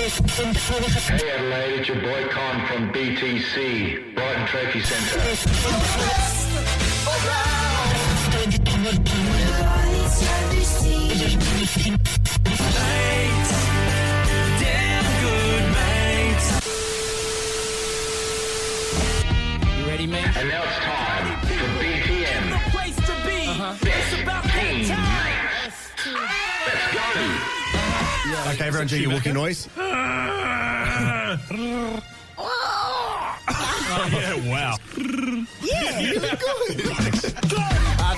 Hey Adelaide, it's your boy Con from BTC, Brighton Trophy Centre. You ready, man? And now it's time for BTM. The place to be. It's about that time. Let's go. Okay, everyone do your walking noise. Wow.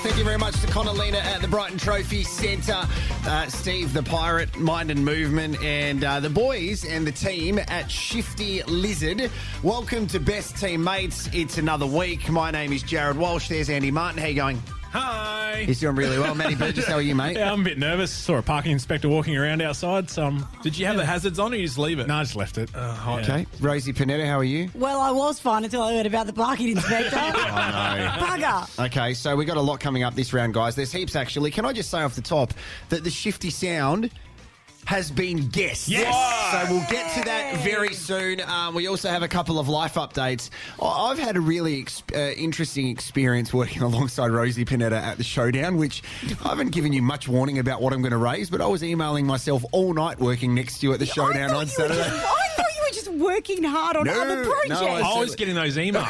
Thank you very much to Connolina at the Brighton Trophy Centre, Steve the Pirate, Mind and Movement, and the boys and the team at Shifty Lizard. Welcome to Best Teammates. It's another week. My name is Jared Walsh. There's Andy Martin. How you going? Hi. He's doing really well. Matty Burgess, how are you, mate? Yeah, I'm a bit nervous. Saw a parking inspector walking around outside, so Did you have the hazards on or you just leave it? No, I just left it. Okay. Rosie Panetta, how are you? Well, I was fine until I heard about the parking inspector. Bugger. Okay, so we got a lot coming up this round, guys. There's heaps, actually. Can I just say off the top that the Shifty Sound has been guessed. Yes! So we'll get to that very soon. We also have a couple of life updates. I've had a really interesting experience working alongside Rosie Panetta at the Showdown, which I haven't given you much warning about what I'm going to raise, but I was emailing myself all night working next to you at the Showdown on Saturday. I thought you were just working hard on other projects. I was getting those emails.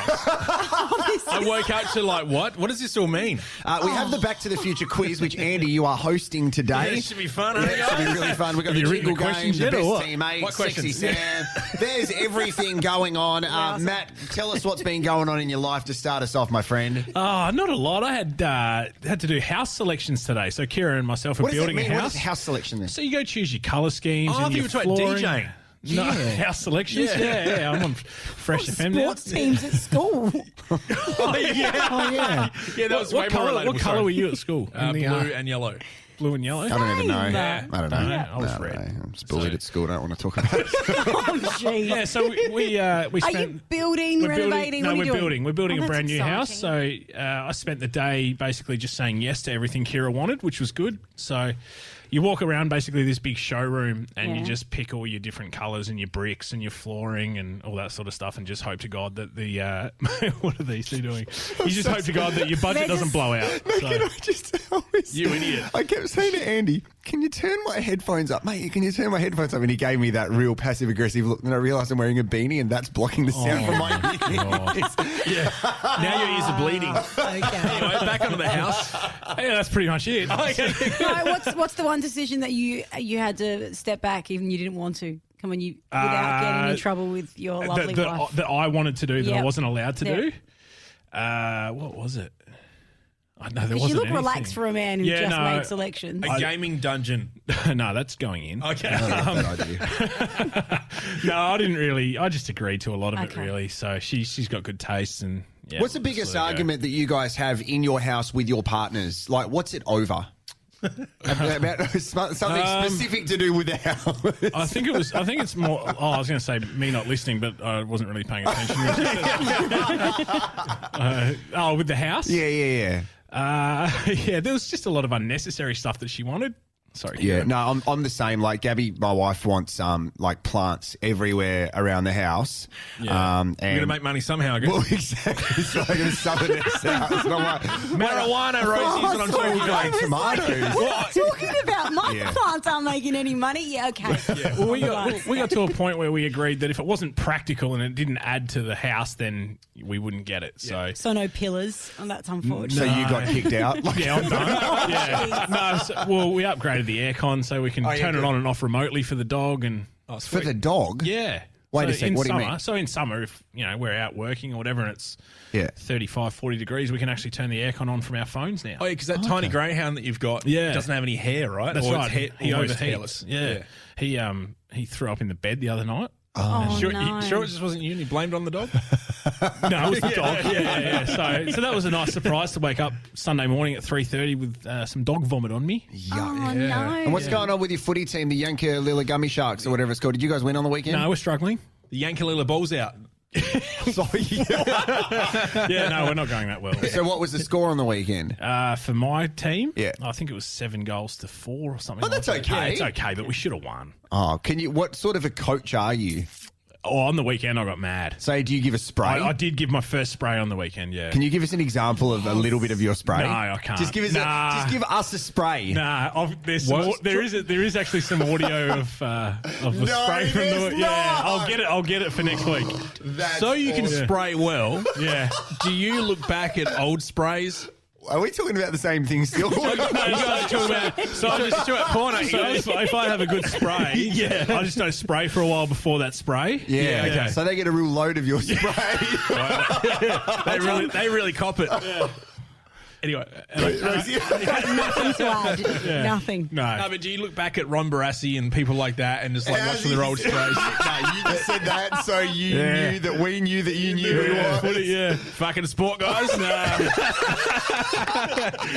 I woke up to like, what? What does this all mean? We have the Back to the Future quiz, which, Andy, you are hosting today. Yeah, it should be fun. Yeah, it should be really fun. We've got the Have you written jingle the questions game, the yet, or best what? teammate, What sexy questions? Sam. There's everything going on. Matt, tell us what's been going on in your life to start us off, my friend. Not a lot. I had to do house selections today. So Kira and myself are What does that building mean? a What house. is house selection then? So you go choose your colour schemes. Oh, I and thought you your were talking about flooring. DJing. No, house selections. Yeah. I'm on Fresh FM now. Sports teams at school. Oh, yeah. Yeah, that was way What more colour? relatable. What colour were you at school? In the, Blue and yellow. blue and yellow. I don't even know. Yeah. I don't know. Yeah, I was don't red. know. I'm just bullied at school. I don't want to talk about it. Oh, jeez. Yeah, so we Are spent. you building, renovating? No, what are you we're doing? building. We're building Oh, a that's brand new house. So exciting. I spent the day basically just saying yes to everything Kira wanted, which was good. So you walk around basically this big showroom and you Yeah. just pick all your different colours and your bricks and your flooring and all that sort of stuff and just hope to God that the what are these two doing? You just hope to God that your budget They're doesn't just- blow out. So, Can I just always, You idiot. I kept saying to Andy, can you turn my headphones up? Mate, can you turn my headphones up? And he gave me that real passive-aggressive look. And I realised I'm wearing a beanie and that's blocking the sound from my ears. Yeah. Now your ears are bleeding. Okay. Anyway, back onto the house. yeah, that's pretty much it. No, what's the one decision that you had to step back even you didn't want to? Come on, you without getting in trouble with your lovely wife. that I wanted to do that I Yep. wasn't allowed to Yep. do. What was it? I know there Because wasn't you look anything. relaxed for a man who Yeah, just no, made selections. A gaming dungeon. No, that's going in. Okay. Bad idea. No, I didn't really. I just agreed to a lot of it, Okay. really. So she's got good taste, and yeah. What's the biggest argument that you guys have in your house with your partners? Like, what's it over? About something specific to do with the house. I think it's more. Oh, I was going to say me not listening, but I wasn't really paying attention. With the house. Yeah. Yeah. There was just a lot of unnecessary stuff that she wanted. Sorry. Yeah, no, I'm the same. Like Gabby, my wife wants like plants everywhere around the house. Yeah. And You're going to make money somehow, I guess. well, exactly. So I'm going to sub it out. And I'm like, Marijuana, Rosie, is what I'm talking about. like tomatoes. What are you talking about? My Yeah. plants aren't making any money. Yeah, okay. Well, we got to a point where we agreed that if it wasn't practical and it didn't add to the house, then we wouldn't get it. So. So no pillars, and that's unfortunate. So you got kicked out? Like, Yeah, I'm done. Yeah. No, we upgraded the aircon so we can yeah, turn it good. on and off remotely for the dog and for the dog? yeah. Wait So a sec, in what do you summer- mean? So in summer, if we're out working or whatever, and it's Yeah. 35, 40 degrees, we can actually turn the aircon on from our phones now. Oh, yeah, because that tiny greyhound that you've got doesn't have any hair, right? That's Or right. It's He almost overheats. hairless. Yeah. He threw up in the bed the other night. Oh, Sure, no. sure it just wasn't you and you blamed it on the dog? No, it was the dog. Yeah. So that was a nice surprise to wake up Sunday morning at 3:30 with some dog vomit on me. Oh, no. And what's going on with your footy team, the Yankalilla Gummy Sharks or whatever it's called? Did you guys win on the weekend? No, we're struggling. The Yankalilla ball's out. Sorry. Yeah, no, we're not going that well. So what was the score on the weekend? For my team, Yeah. I think it was 7 goals to 4 or something. Oh, that's like that. okay. Yeah, it's okay, but we should have won. Oh, what sort of a coach are you? Oh, on the weekend I got mad. So do you give a spray? I did give my first spray on the weekend. Yeah. Can you give us an example of a little bit of your spray? No, I can't. Just give us, just give us a spray. Nah, there is actually some audio of the No, spray from the there's yeah. not. I'll get it for next week. So you can awesome. spray well. Yeah. Do you look back at old sprays? Are we talking about the same thing still? So I just if I have a good spray, I just don't spray for a while before that spray. Yeah, okay. So they get a real load of your spray. They really cop it. Yeah. Anyway, Nothing to add. Nothing. no. No, but do you look back at Ron Barassi and people like that and just like watch their old sprays? No, you just said that, so you Yeah. knew that we knew that you knew who it was. Yeah. Fucking sport, guys. Nah.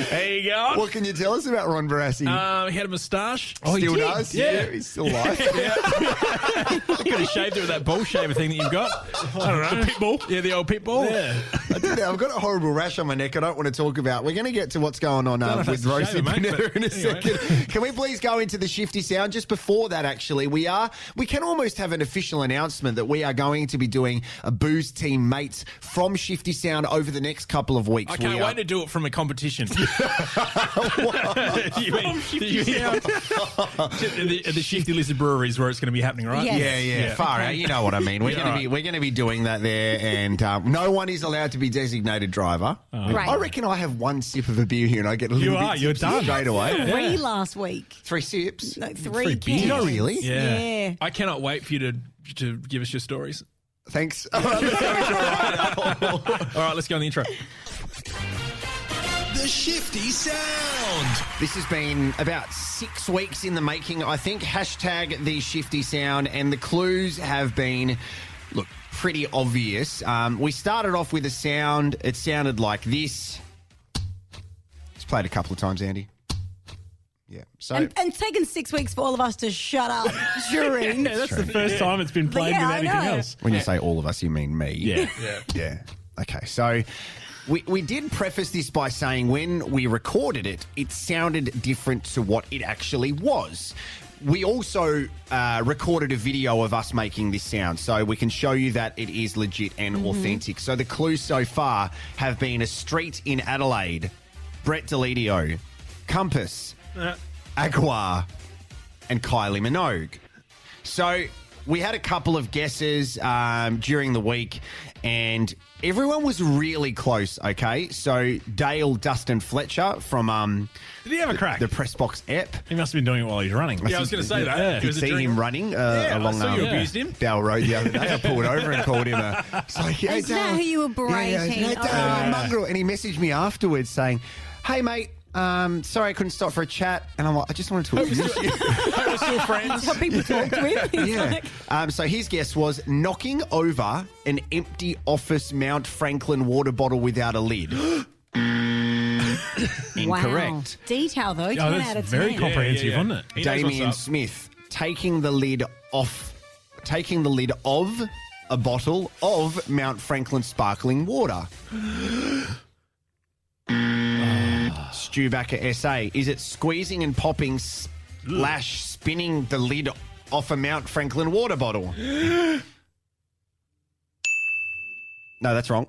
There you go. What can you tell us about Ron Barassi? He had a moustache. Still does? Yeah. He's still alive. I could have shaved it with that ball shaver thing that you've got. I don't know. The pit bull. Yeah, the old pit bull. Yeah. I did that. I've got a horrible rash on my neck I don't want to talk about. We're going to get to what's going on know if with that's a Rosie shaver, mate, Panetta but in a anyway. second. Can we please go into the Shifty Sound? Just before that, actually, we can almost have an official announcement that we are going to be doing a Booze Team Mates from Shifty Sound over the next couple of weeks. I can't wait to do it from a competition. You mean the Shifty Lizard Breweries where it's going to be happening, right? Yes. Yeah. Far out. You know what I mean. We're going to be doing that there, and no one is allowed to be designated driver. Right. I reckon I have one sip of a beer here, and I get a little bit you're tipsy done. straight away. 3 last week. 3 sips. No, 3 Free beer. cans. Did I really? Yeah. I cannot wait for you to give us your stories. Thanks. All right, let's go on the intro. The Shifty Sound. This has been about 6 weeks in the making, I think. Hashtag the Shifty Sound, and the clues have been, look, pretty obvious. We started off with a sound. It sounded like this. It's played a couple of times, Andy. Yeah. So And taken 6 weeks for all of us to shut up during. Yeah, that's the first time it's been played Yeah, with I anything know. else. when you say all of us, you mean me. Yeah. Yeah. Okay, so we did preface this by saying when we recorded it, it sounded different to what it actually was. We also recorded a video of us making this sound, so we can show you that it is legit and authentic. So the clues so far have been a street in Adelaide, Brett Delidio, Compass, Agua, and Kylie Minogue. So we had a couple of guesses during the week, and everyone was really close, okay? So Dale Dustin Fletcher from Did he have a crack? the Pressbox app. He must have been doing it while he's running. Yeah, I was going to say that. Yeah. It Did was a see dream. him running Yeah, along I saw you abused him. Dale Road the other day. I pulled over and called him a... It's like, hey, Is that Dale. who you were berating? Hey, Dale, Oh. mongrel. And he messaged me afterwards saying, hey, mate, sorry I couldn't stop for a chat. And I'm like, I just wanted to abuse you. Hey, we're still friends. That's how people talk to him. He's Yeah. like, So his guess was knocking over an empty office Mount Franklin water bottle without a lid. Incorrect. Wow. Detail though, 10 Oh, out that's of 10. very comprehensive, wasn't it? He knows Damien what's up. Smith taking the lid of a bottle of Mount Franklin sparkling water. Stu Backer SA. Is it squeezing and popping / spinning the lid off a Mount Franklin water bottle? No, that's wrong.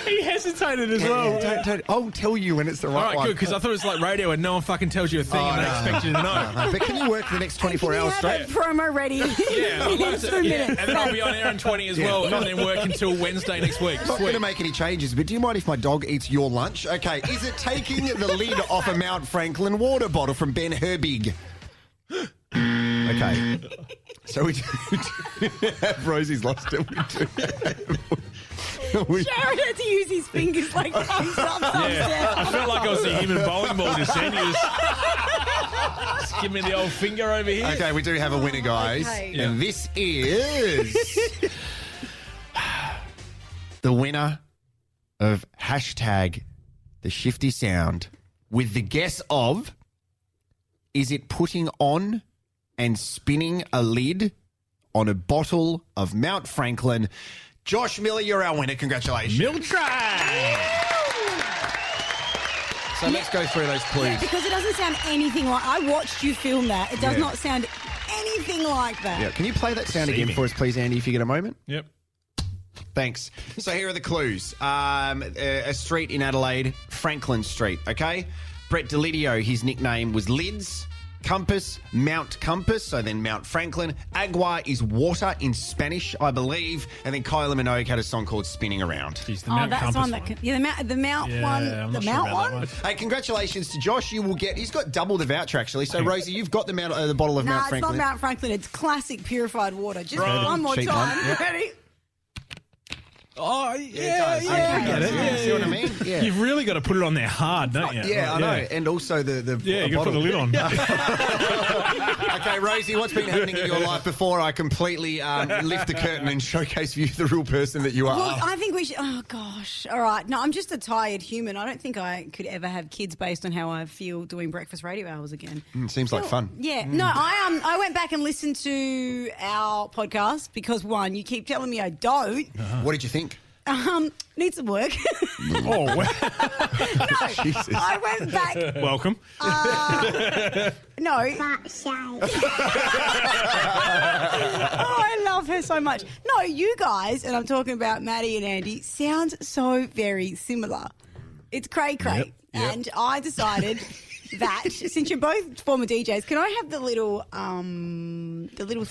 He hesitated as well. Don't, I'll tell you when it's the All right right, one. good, because I thought it was like radio and no one fucking tells you a thing and they expect you to know. But can you work the next 24 Can you hours have straight? a promo ready? Yeah, I'd love to. 2 Yeah, minutes. and then I'll be on air in 20 as well, and then work until Wednesday next week. I'm not going to make any changes, but do you mind if my dog eats your lunch? Okay, is it taking the lid off a Mount Franklin water bottle from Ben Herbig? Okay. So we do have Rosie's lost it. We do. Jared had to use his fingers like thumbs up, thumbs I down. felt like I was a human bowling ball just then. You just give me the old finger over here. Okay, we do have a winner, guys. Okay. And this is the winner of hashtag the Shifty Sound with the guess of Is it putting on and spinning a lid on a bottle of Mount Franklin? Josh Miller, you're our winner. Congratulations. Milk tray. So let's go through those clues. Yeah, because it doesn't sound anything like... I watched you film that. It does Yeah. not sound anything like that. Yeah, can you play that sound again Seeming. for us, please, Andy, if you get a moment? Yep. Thanks. So here are the clues. A street in Adelaide, Franklin Street, okay? Brett Delidio, his nickname was Lids. Compass, Mount Compass, so then Mount Franklin. Agua is water in Spanish, I believe. And then Kylie Minogue had a song called Spinning Around. Jeez, the Oh, Mount that's Compass one that... Can, yeah, the Mount Yeah, one. I'm The not sure Mount about that one? one. Hey, congratulations to Josh. You will get... He's got double the voucher, actually. So, Rosie, you've got the bottle of No, Mount it's Franklin. not Mount Franklin. It's classic purified water. Just Right. one more Cheap time. one, yeah. Ready? Oh, It yeah, does. yeah, I I get it. Yeah, see what I mean? Yeah. You've really got to put it on there hard, don't you? Yeah, I know. And also the Yeah, you got to put the lid on. Okay, Rosie, what's been happening in your life before I completely lift the curtain and showcase for you the real person that you are? Look, I think we should... Oh, gosh. All right. No, I'm just a tired human. I don't think I could ever have kids based on how I feel doing breakfast radio hours again. Seems like fun. Yeah. No, I went back and listened to our podcast because, one, you keep telling me I don't. What did you think? Need some work. Oh, well, No, Jesus. I went back. welcome. No. Oh, I love her so much. No, you guys, and I'm talking about Maddie and Andy, sound so very similar. It's cray-cray. Yep. And I decided that since you're both former DJs, can I have the little I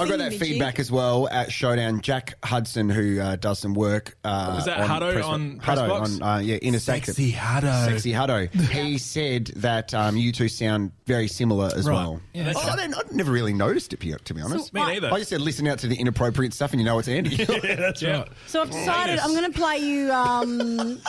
got that feedback as well at Showdown. Jack Hudson, who does some work. Was that Hutto on Hutto Pressbox? on Inner Sexy Hutto. Hutto. Sexy Hutto. He said that you two sound very similar as Right. well. Yeah, that's I'd never really noticed it, to be honest. Me neither. I just said listen out to the inappropriate stuff and you know it's Andy. Yeah, that's right. So I've decided I'm going to play you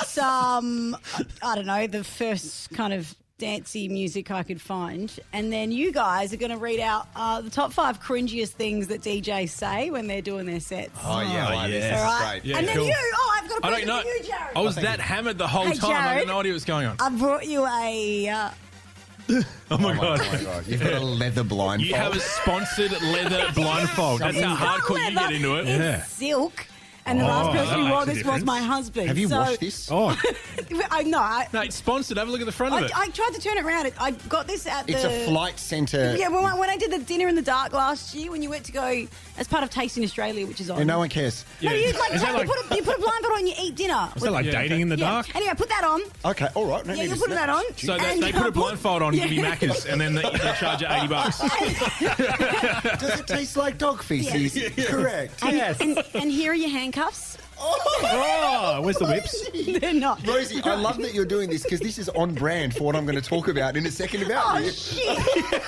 some, I don't know, the first kind of dancey music I could find. And then you guys are going to read out the top 5 cringiest things that DJs say when they're doing their sets. Oh, yeah. I like this. yeah. This All is right? great. Yeah, and then cool. you, I've got a I question don't know. for you, Jared. I was that hammered the whole Hey, time. I Jared. didn't know what was going on. I brought you a... Oh my god. Oh, my God. You've got a leather blindfold. You have a sponsored leather blindfold. That's how it's not hardcore you leather, get into it. It's silk. And the last person that who wore makes a this was difference. my husband. Have you so, washed this? Oh, No, it's sponsored. Have a look at the front of it. I tried to turn it around. I got this at It's the... a flight centre. Yeah, when I did the dinner in the dark last year, when you went to go as part of Tasting Australia, which is on. And no one cares. No, you, Is that you put a blindfold on, you eat dinner. Is that like Yeah, dating okay. in the Yeah. dark? Anyway, put that on. Okay, all right. No Yeah, need you're to putting snap. that on. So And they put a blindfold on, give you Yeah. Macca's, and then they charge you $80. Does it taste like dog feces? Correct. Yes. And here are your handcuffs. Oh, where's the whips? They're not. Rosie, I love that you're doing this because this is on brand for what I'm going to talk about in a second about Oh, you. shit.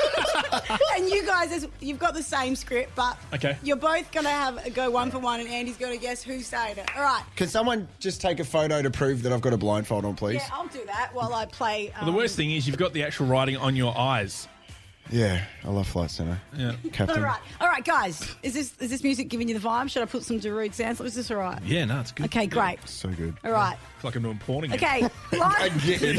And you guys, you've got the same script, but Okay. you're both going to go one for one, and Andy's going to guess who's saying it. All right. Can someone just take a photo to prove that I've got a blindfold on, please? Yeah, I'll do that while I play. The worst thing is you've got the actual writing on your eyes. Yeah, I love Flight Centre. Yeah. Captain. All right, guys. Is this music giving you the vibe? Should I put some Darude sounds? Is this all right? Yeah, no, it's good. Okay, great. So good. All right. It's like I'm doing porn again. Okay. Line, Again.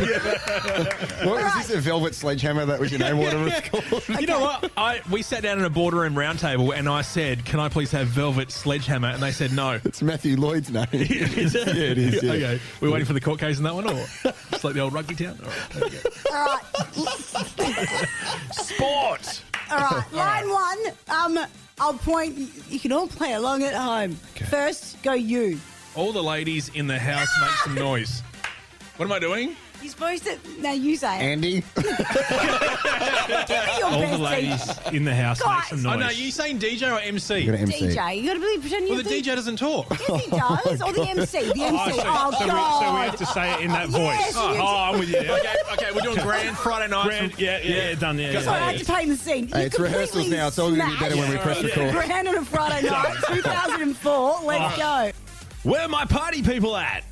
What was this, a velvet sledgehammer? That was your name, whatever it's called? You know what? We sat down in a boardroom roundtable and I said, can I please have velvet sledgehammer? And they said no. It's Matthew Lloyd's name. Is it? Yeah, it is, yeah. Okay. We're waiting for the court case in that one, or just like the old rugby town? All right. There we go. all right. Sport! All right. Line one. I'll point. You can all play along at home. First, go you. All the ladies in the house make some noise. What am I doing? You're supposed to. Now you say it. Andy? Give me your All the best ladies DJ. in the house make Guys. some Oh, noise. no, you saying DJ or MC? You're going to MC. DJ. You got to pretend you're Well, the DJ doesn't talk. Yes, he does. Or the MC. The MC. so, Oh, so God. we have to say it in that voice. Yes, Oh, you- I'm with you. Okay, we're doing grand Friday night. Yeah, done. Yeah, Sorry, I had to paint the scene. Hey, it's rehearsals now. It's all going to be better when we press record. Grand on a Friday night, 2004. Let's go. Where my party people at?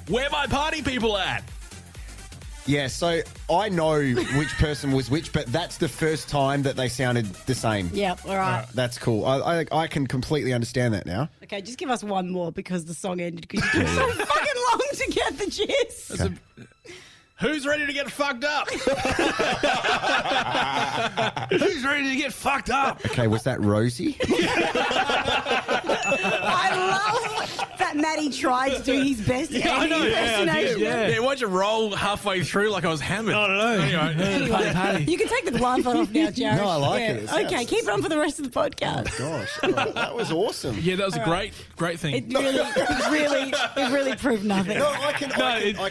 Where my party people at? Yeah, so I know which person was which, but that's the first time that they sounded the same. Yep, all right. That's cool. I can completely understand that now. Okay, just give us one more because the song ended because you took so fucking long to get the gist. Who's ready to get fucked up? Who's ready to get fucked up? Okay, was that Rosie? I love that Matty tried to do his best Andy impersonation. Yeah, why'd you roll halfway through like I was hammered? I don't know. Anyway. You can take the blindfold off now, Jared. No, I like it. It sounds- Okay, keep it on for the rest of the podcast. Gosh, that was awesome. Yeah, that was a great thing. It really proved nothing. No, I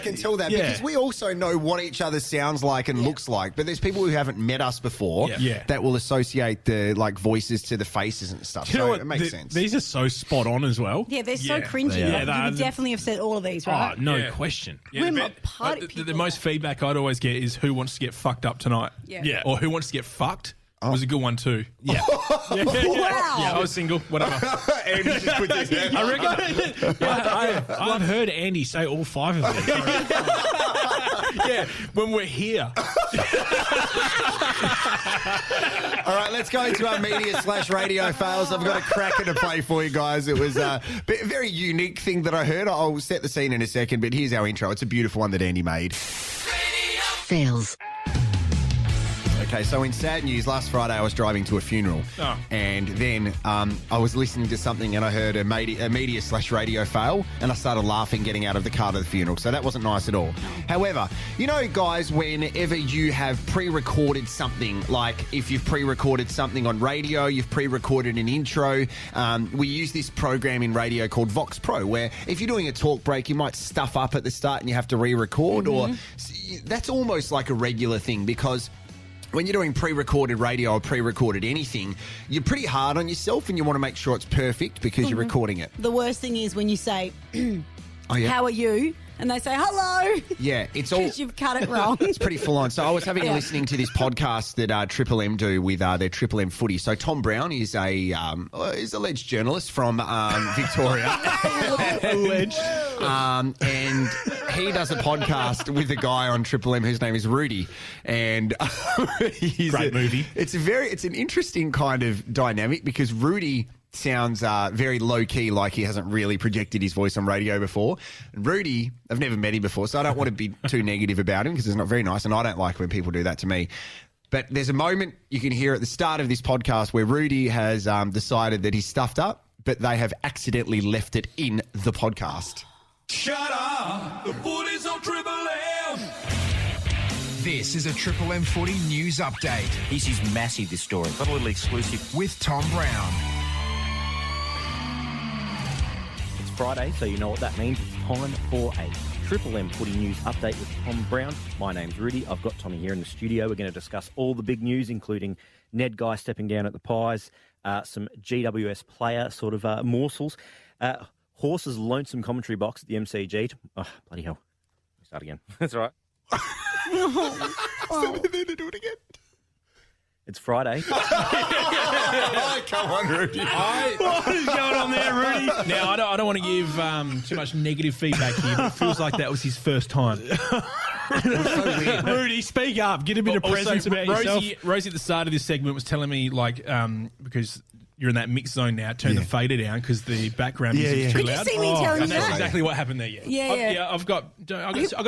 can tell that yeah. because we also know what each other sounds like and looks like. But there's people who haven't met us before Yeah. that will associate the voices to the faces and stuff. You know So what? it makes sense. These are so spot on as well. Yeah, they're so cringy. They are. Like, you would definitely have said all of these, Oh, right? no Yeah. question. Yeah, We're the not party the people. most feedback I'd always get is who wants to get fucked up tonight. Yeah. Or who wants to get fucked was a good one too. Yeah. Wow. Yeah, I was single, whatever. Andy just put his hand I reckon. I've heard Andy say all 5 of these. Yeah, when we're here. All right, let's go into our media/radio fails. I've got a cracker to play for you guys. It was a very unique thing that I heard. I'll set the scene in a second, but here's our intro. It's a beautiful one that Andy made. Fails. Okay, so in sad news, last Friday I was driving to a funeral, and then I was listening to something and I heard a media/radio fail, and I started laughing getting out of the car to the funeral. So that wasn't nice at all. However, you know, guys, whenever you have pre-recorded something, like if you've pre-recorded something on radio, you've pre-recorded an intro. We use this program in radio called Vox Pro, where if you're doing a talk break, you might stuff up at the start and you have to re-record, or that's almost like a regular thing because when you're doing pre-recorded radio or pre-recorded anything, you're pretty hard on yourself and you want to make sure it's perfect because you're recording it. The worst thing is when you say, Oh, yeah. how are you? And they say, hello. Yeah, it's all... Because you've cut it wrong. It's pretty full on. So I was listening to this podcast that Triple M do with their Triple M footy. So Tom Brown is a alleged journalist from Victoria. Alleged. And he does a podcast with a guy on Triple M whose name is Rudy. And he's Great movie. It's an interesting kind of dynamic because Rudy sounds very low-key, like he hasn't really projected his voice on radio before. And Rudy, I've never met him before, so I don't want to be too negative about him because it's not very nice, and I don't like when people do that to me. But there's a moment you can hear at the start of this podcast where Rudy has decided that he's stuffed up, but they have accidentally left it in the podcast. Shut up! The footy's on Triple M! This is a Triple M Footy news update This is massive, this story. Got a little exclusive. with Tom Brown. It's Friday, so you know what that means. It's time for a Triple M Footy news update with Tom Brown. My name's Rudy. I've got Tommy here in the studio. We're going to discuss all the big news, including Ned Guy stepping down at the Pies, some GWS player sort of morsels, Horse's lonesome commentary box at the MCG. Oh, bloody hell. Let me start again. That's all right. Do it again. It's Friday. Come on, Rudy. What is going on there, Rudy? Now, I don't want to give too much negative feedback here, but it feels like that was his first time. Rudy, speak up. Get a bit of presence about yourself. Rosie at the start of this segment was telling me, like, because you're in that mixed zone now, turn the fader down because the background music is too Could you loud. see me telling And you that's that? exactly what happened there, yeah. Yeah. I've got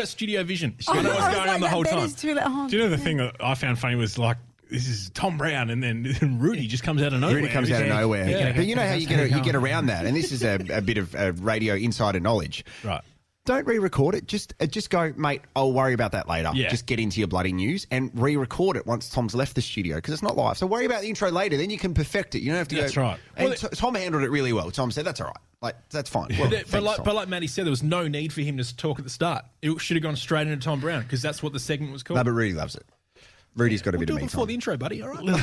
studio vision. Oh, I know what's I was going like, on the that whole bed time. is too loud. Do you know the thing that I found funny was like, this is Tom Brown, and then Rudy just comes out of nowhere. Really comes out of nowhere. Yeah. But you know how you get around that, and this is a bit of radio insider knowledge. Right. Don't re-record it. Just go, mate, I'll worry about that later. Yeah. Just get into your bloody news and re-record it once Tom's left the studio because it's not live. So worry about the intro later. Then you can perfect it. You don't have to That's go. right. And Well, Tom handled it really well. Tom said, that's all right. Like, that's fine. Well, But thanks, Tom. like Matty said, there was no need for him to talk at the start. It should have gone straight into Tom Brown because that's what the segment was called. No, but Rudy loves it. Rudy's got a bit do of it me before time. the intro, buddy. All right. little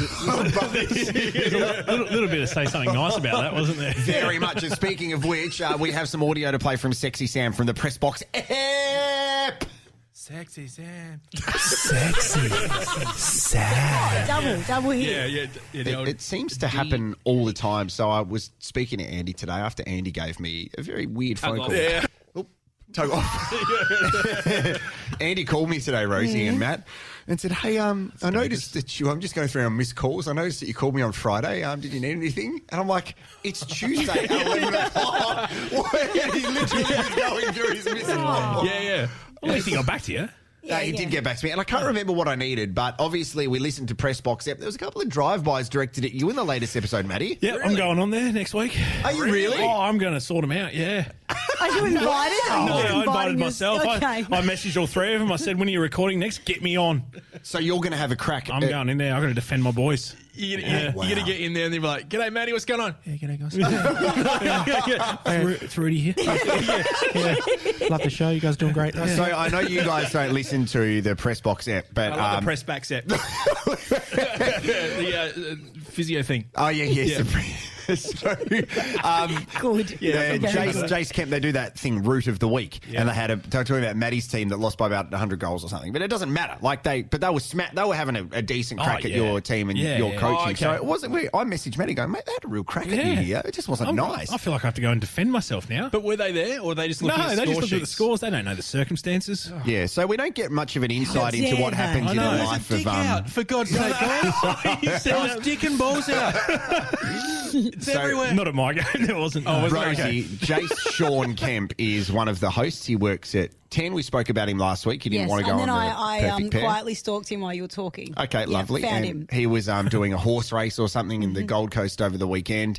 bit of say something nice about that, wasn't there? Very much. And speaking of which, we have some audio to play from Sexy Sam from the Press Box app. Sexy Sam. Double hit. Yeah. It seems to happen all the time. So I was speaking to Andy today after Andy gave me a very weird phone call. Yeah. Tug off. Andy called me today, Rosie and Matt, and said, hey, I noticed that I'm just going through our missed calls. I noticed that you called me on Friday. Did you need anything? And I'm like, it's Tuesday at 11 o'clock. He's literally just going through his missed calls. Yeah. At least he got back to you. He did get back to me, and I can't remember what I needed, but obviously we listened to Press Box Ep. There was a couple of drive-bys directed at you in the latest episode, Matty. Yeah, I'm going on there next week. Are you really? Oh, I'm going to sort them out, yeah. Are you invited? I invited myself. Okay. I messaged all three of them. I said, when are you recording next? Get me on. So you're going to have a crack. I'm going in there. I'm going to defend my boys. You're going to get in there and they'll be like, "G'day, Matty, what's going on?" Yeah, g'day, guys. It's Rudy here. Love the show. You guys doing great. So I know you guys don't listen to the Press Box App, but I like the press back set. The physio thing. Oh yeah. So, Good. Jace Kemp, they do that thing, Root of the Week, and they had talking about Maddie's team that lost by about 100 goals or something. But it doesn't matter. Like they were they were having a decent crack at your team and your coaching. So it wasn't. I messaged Maddie going, mate, they had a real crack at you here. It just wasn't nice. I feel like I have to go and defend myself now. But were they there, or were they just looking at they just score looked at the sheets? scores. They don't know the circumstances. Yeah, so we don't get much of an insight into what happens in the life of. Dick out, for God's sake, guys. There was dick and balls out. It's everywhere. Not at my game. There wasn't. Oh, Rosie, Jace Sean Kemp is one of the hosts. He works at 10. We spoke about him last week. He didn't want to go on the perfect pair. quietly stalked him while you were talking. Okay, lovely. Found And him. he was doing a horse race or something in the Gold Coast over the weekend.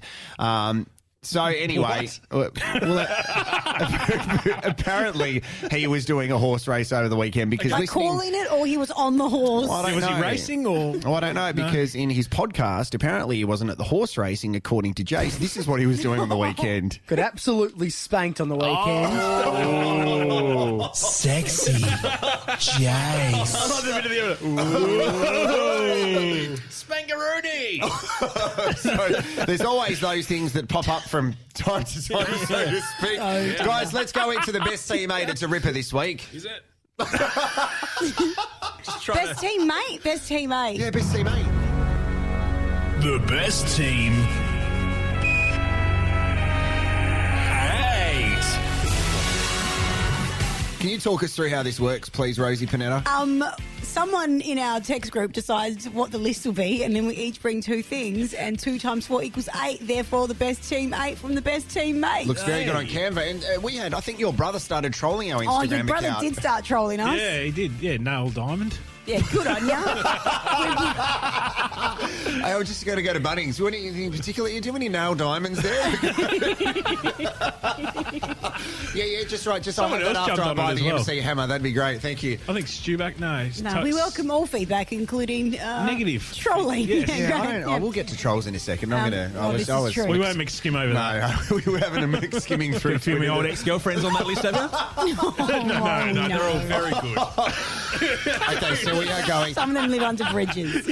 So anyway, apparently he was doing a horse race over the weekend because Like calling it, or he was on the horse? Was he racing or? Oh, I don't know, because in his podcast, apparently he wasn't at the horse racing, according to Jace. This is what he was doing on the weekend. Got absolutely spanked on the weekend. Sexy Jace. I love the bit of the Spangaroony. So there's always those things that pop up from time to time, so to speak. Guys, let's go into the best teammate. It's a ripper this week. Is it? Best teammate. Best teammate. Yeah, best teammate. The best team. 8. Can you talk us through how this works, please, Rosie Panetta? Someone in our text group decides what the list will be, and then we each bring 2 things, and 2 times 4 equals 8. Therefore, the best team 8 from the best teammate. Looks very good on Canva. And I think your brother started trolling our Instagram Oh, your brother account. did start trolling us. Yeah, he did. Yeah, Nail Diamond. Yeah, good on you. I was just going to go to Bunnings. Anything in particular? You do any nail diamonds there? yeah, just right. Just Someone I'll have that else after I jumped on buy it the as well. MC hammer. That'd be great. Thank you. I think Stu back. No, We welcome all feedback, including negative trolling. Yes. I will get to trolls in a second. I'm going to. this is true. We won't mix skim over that. No, we were having a mix skimming through. A few of my old ex-girlfriends on that list, have you? No, they're all very good. Okay, so we are going. Some of them live under bridges.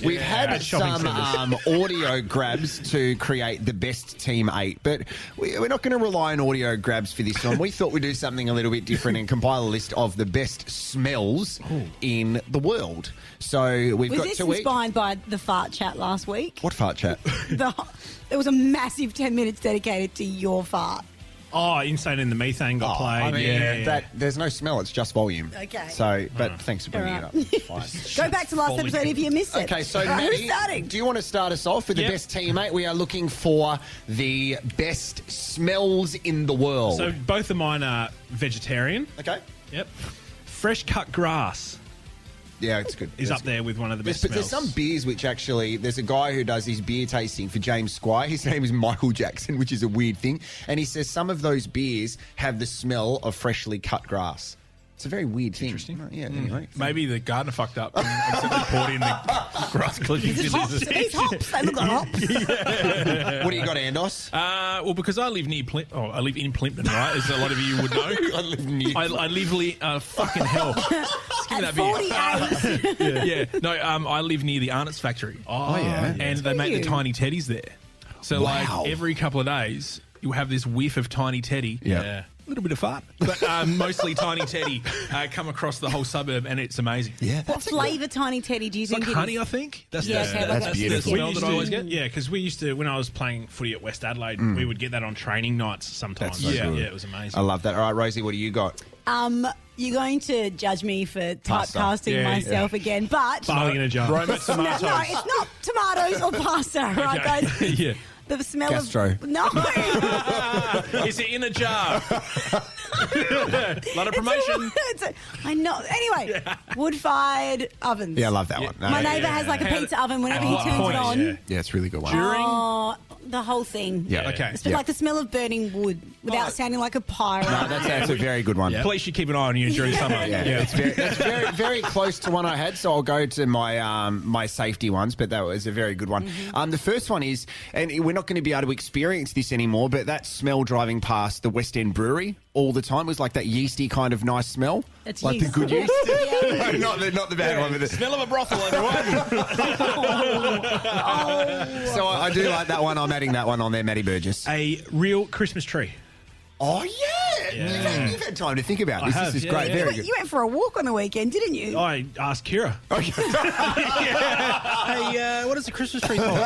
We've had at shopping some audio grabs to create the best team 8, but we're not going to rely on audio grabs for this one. We thought we'd do something a little bit different and compile a list of the best smells in the world. So we've Was got this 2 weeks. inspired by the fart chat last week? What fart chat? There was a massive 10 minutes dedicated to your fart. Oh, Insane in the Methane got played. I mean, yeah. that there's no smell; it's just volume. Okay. So, but thanks for bringing All it up. It's fine. Go back to last episode if you missed it. Okay, so All right, who's Maddie, starting? do you want to start us off with the best teammate? We are looking for the best smells in the world. So both of mine are vegetarian. Okay. Yep. Fresh cut grass Yeah, it's good. is That's up there with one of the best But there's smells. some beers which actually, there's a guy who does his beer tasting for James Squire. His name is Michael Jackson, which is a weird thing. And he says some of those beers have the smell of freshly cut grass. It's a very weird thing. Interesting. Yeah, anyway. Maybe the gardener fucked up and accidentally poured in the grass clippings. These hops. These hops. They look like hops. What do you got, Andos? Well, because I live near I live in Plimpton, right? As a lot of you would know. I live near. I live fucking hell. Just give me At that beer. 48. Yeah. No, I live near the Arnott's factory. Oh, yeah. And they make the tiny teddies there. So, Wow. like, every couple of days, you'll have this whiff of tiny teddy. Yeah. A little bit of fart. But mostly tiny teddy come across the whole suburb, and it's amazing. Yeah, What flavour tiny teddy do you It's like think honey, it I is? think. That's Yeah, the, okay, that's like beautiful. the smell that I always get. Yeah, because we used to, when I was playing footy at West Adelaide, we would get that on training nights sometimes. That's so good. Yeah, it was amazing. I love that. All right, Rosie, what do you got? You're going to judge me for typecasting Yeah, myself again, but Barley in a jar. Roma no, tomatoes. it's not tomatoes or pasta, right, guys? Yeah. The smell Gastro. of no. Is it in a jar? A lot of promotion. I know. Anyway, wood-fired ovens. Yeah, I love that one. No, My yeah, neighbour yeah, has like a How- pizza oven whenever he what turns point? it on. Yeah, it's a really good one. During? Oh, the whole thing. Yeah. Okay. It's been like the smell of burning wood without sounding like a pirate. No, that's a very good one. Police should keep an eye on you during summer. Yeah, it's very, very close to one I had. So I'll go to my my safety ones, but that was a very good one. The first one is, and we're not going to be able to experience this anymore, but that smell driving past the West End Brewery all the time was like that yeasty kind of nice smell, It's like yeast. the good yeast. Yeah. not the bad one. But the, Smell of a brothel, everyone. so I do like that one. I'm adding that one on there, Matty Burgess. A real Christmas tree. Oh yeah, you've had time to think about this. have, This is yeah, great. yeah. Very good. You went for a walk on the weekend, didn't you? I asked Kira. Hey, what is the Christmas tree called?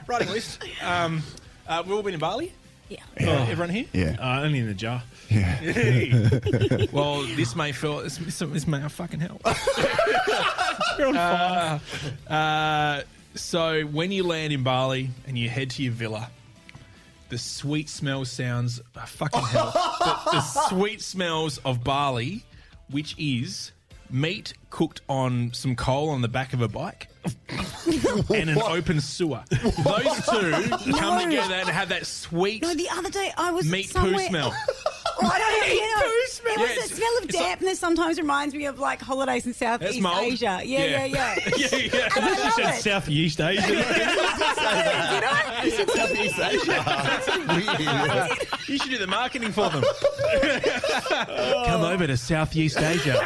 Writing list. We've all been in Bali? Yeah. Everyone here? Yeah. Only in the jar. Hey. Well, this may fucking help. So when you land in Bali and you head to your villa, the sweet smell sounds fucking hell. The sweet smells of Bali, which is meat cooked on some coal on the back of a bike and an open sewer. Those two come together and have that sweet No, the other day I was meat somewhere. poo smell. Oh, I don't know. Meat poo smell. It Yeah, was it's- the smell of it's like- dampness. Sometimes reminds me of like holidays in That's Southeast mold. Asia. Yeah. Yeah, yeah. And I You love said it. Southeast Asia. Did I? Southeast Asia. That's weird. You should do the marketing for them. Come over to Southeast Asia.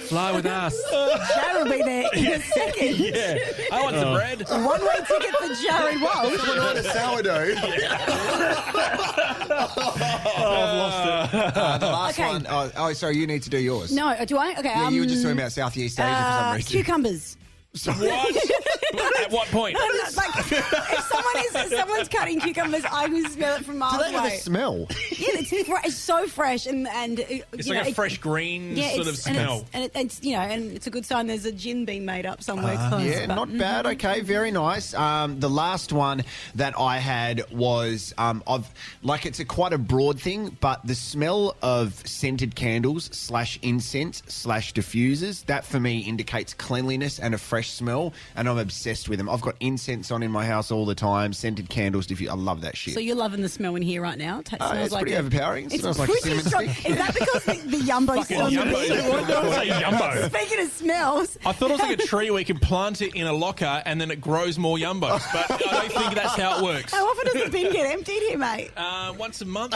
Fly with us. Jared will be there in a second. Yeah. I want some bread. One-way ticket for Jared Walsh. Put on a sourdough. I've lost it. The last Okay. one. Oh, sorry. You need to do yours. No, do I? Okay. Yeah, you were just talking about Southeast Asia for some reason. Cucumbers. What? At what point? Like, if someone's cutting cucumbers, I can smell it from miles Do they have a away. smell? Yeah, it's so fresh and It's like a fresh green sort of smell. And it's and it's a good sign there's a gin being made up somewhere close. Yeah, but- not bad. Okay, very nice. The last one that I had was it's quite a broad thing, but the smell of scented candles / incense / diffusers, that for me indicates cleanliness and a fresh smell, and I'm obsessed with them. I've got incense on in my house all the time, scented candles, I love that shit. So you're loving the smell in here right now? It smells It's like pretty overpowering. It It's smells like a pretty cinnamon strong. stick. Is that because the yumbo's still on the yumbo. list? Yumbo. Speaking of smells, I thought it was like a tree where you can plant it in a locker and then it grows more yumbos, but I don't think that's how it works. how often does the bin get emptied here, mate? Once a month.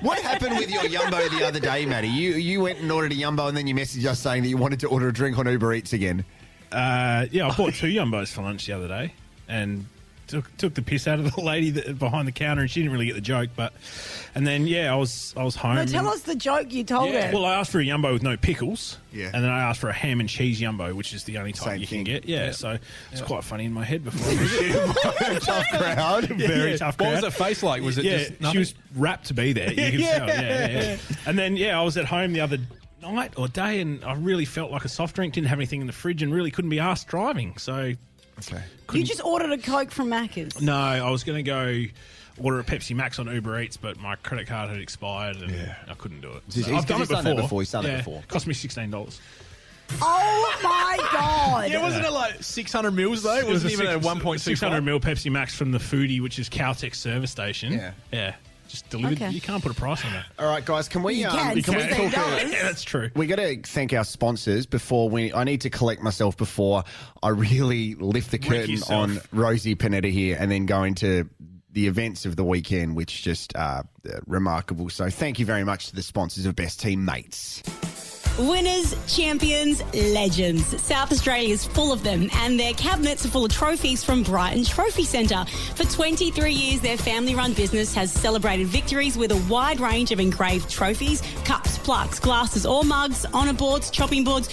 What happened with your Yumbo the other day, Matty? You went and ordered a Yumbo and then you messaged us saying that you wanted to order a drink on Uber Eats again. I bought 2 Yumbos for lunch the other day and took the piss out of the lady behind the counter, and she didn't really get the joke. And then I was home. No, tell us the joke you told her. Well, I asked for a Yumbo with no pickles. Yeah. And then I asked for a ham and cheese Yumbo, which is the only type Same you thing. can get. Yeah. So it's quite funny in my head before. Tough crowd. Very tough crowd. What was her face like? Was it just she nothing? was rapt to be there. You can tell. Yeah. And then I was at home the other night or day, and I really felt like a soft drink. Didn't have anything in the fridge, and really couldn't be asked driving. So Okay. You just ordered a Coke from Macca's. no, I was going to go order a Pepsi Max on Uber Eats, but my credit card had expired, and I couldn't do it. He's I've done it done that before. before. He's done it before. Cost me $16. Oh my god! Wasn't it like 600 mils though? It wasn't even a 1.25. 600 ml Pepsi Max from the Foodie, which is Caltex service station. Yeah. Just delivered. Okay. You can't put a price on that. All right, guys, can we You can, can we $16. talk Yeah, that's true. We got to thank our sponsors before I need to collect myself before I really lift the curtain yourself. on Rosie Panetta here and then go into the events of the weekend, which just are remarkable. So thank you very much to the sponsors of Best Teammates. Winners, champions, legends. South Australia is full of them, and their cabinets are full of trophies from Brighton Trophy Centre. For 23 years, their family-run business has celebrated victories with a wide range of engraved trophies, cups, plaques, glasses or mugs, honour boards, chopping boards,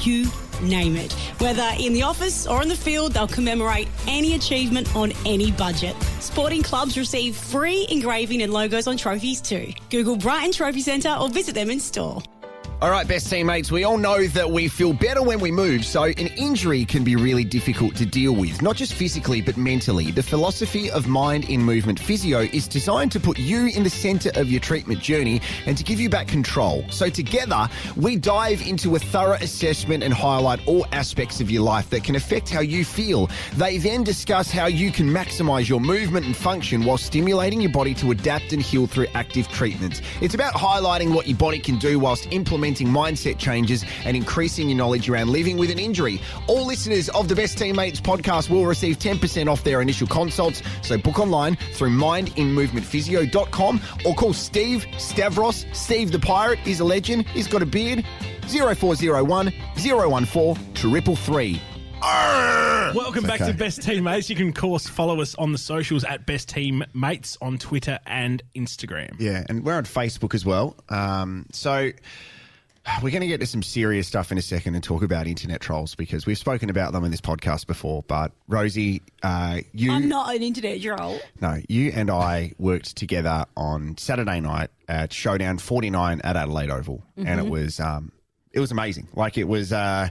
you name it. Whether in the office or in the field, they'll commemorate any achievement on any budget. Sporting clubs receive free engraving and logos on trophies too. Google Brighton Trophy Centre or visit them in store. All right, best teammates, we all know that we feel better when we move, so an injury can be really difficult to deal with, not just physically, but mentally. The philosophy of Mind in Movement Physio is designed to put you in the centre of your treatment journey and to give you back control. So together, we dive into a thorough assessment and highlight all aspects of your life that can affect how you feel. They then discuss how you can maximise your movement and function while stimulating your body to adapt and heal through active treatments. It's about highlighting what your body can do whilst implementing mindset changes and increasing your knowledge around living with an injury. All listeners of the Best Teammates podcast will receive 10% off their initial consults, so book online through mindinmovementphysio.com or call Steve Stavros. Steve the Pirate is a legend. He's got a beard. 0401 014 333. Welcome back to Best Teammates. You can, of course, follow us on the socials at Best Teammates on Twitter and Instagram. Yeah, and we're on Facebook as well. So we're going to get to some serious stuff in a second and talk about internet trolls because we've spoken about them in this podcast before. But Rosie, you... I'm not an internet troll. No, you and I worked together on Saturday night at Showdown 49 at Adelaide Oval. Mm-hmm. And it was amazing. Like it was... I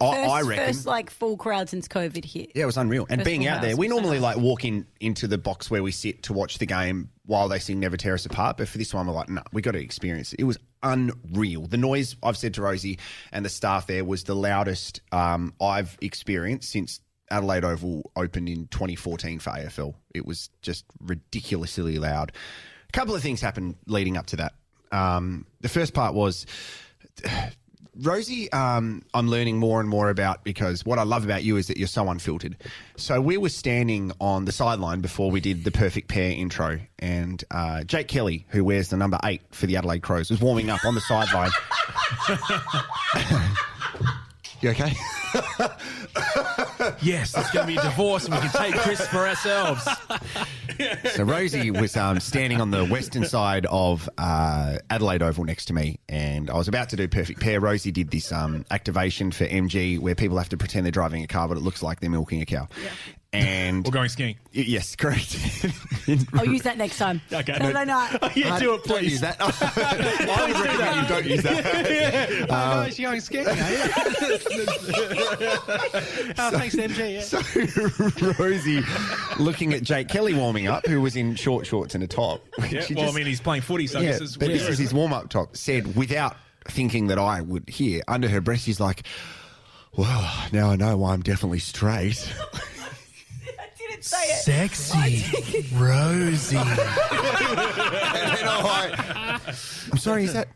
reckon. First, like, full crowd since COVID hit. Yeah, it was unreal. And First being out there, we normally, like, walk into the box where we sit to watch the game while they sing Never Tear Us Apart. But for this one, we're like, no, we got to experience it. It was unreal. The noise, I've said to Rosie and the staff there, was the loudest I've experienced since Adelaide Oval opened in 2014 for AFL. It was just ridiculously loud. A couple of things happened leading up to that. The first part was... Rosie, I'm learning more and more about because what I love about you is that you're so unfiltered. So we were standing on the sideline before we did the perfect pair intro and Jake Kelly, who wears the number 8 for the Adelaide Crows, was warming up on the sideline. You okay? Yes, it's going to be a divorce and we can take Chris for ourselves. So Rosie was standing on the western side of Adelaide Oval next to me and I was about to do perfect pair. Rosie did this activation for MG where people have to pretend they're driving a car but it looks like they're milking a cow. Yeah. And or going skiing. Yes, correct. I'll use that next time. Okay. No. Oh, yeah, do it, please. Don't use that. I would recommend you don't use that. Oh, no, she's going skiing, are you? Thanks, MG. Yeah. So Rosie, looking at Jake Kelly warming up, who was in short shorts and a top. Yeah, well, I mean, he's playing footy, so this is... But this is his warm-up top, said, without thinking that I would hear, under her breath, she's like, well, now I know why I'm definitely straight. Say it. Sexy Rosie. And then I'm sorry, is that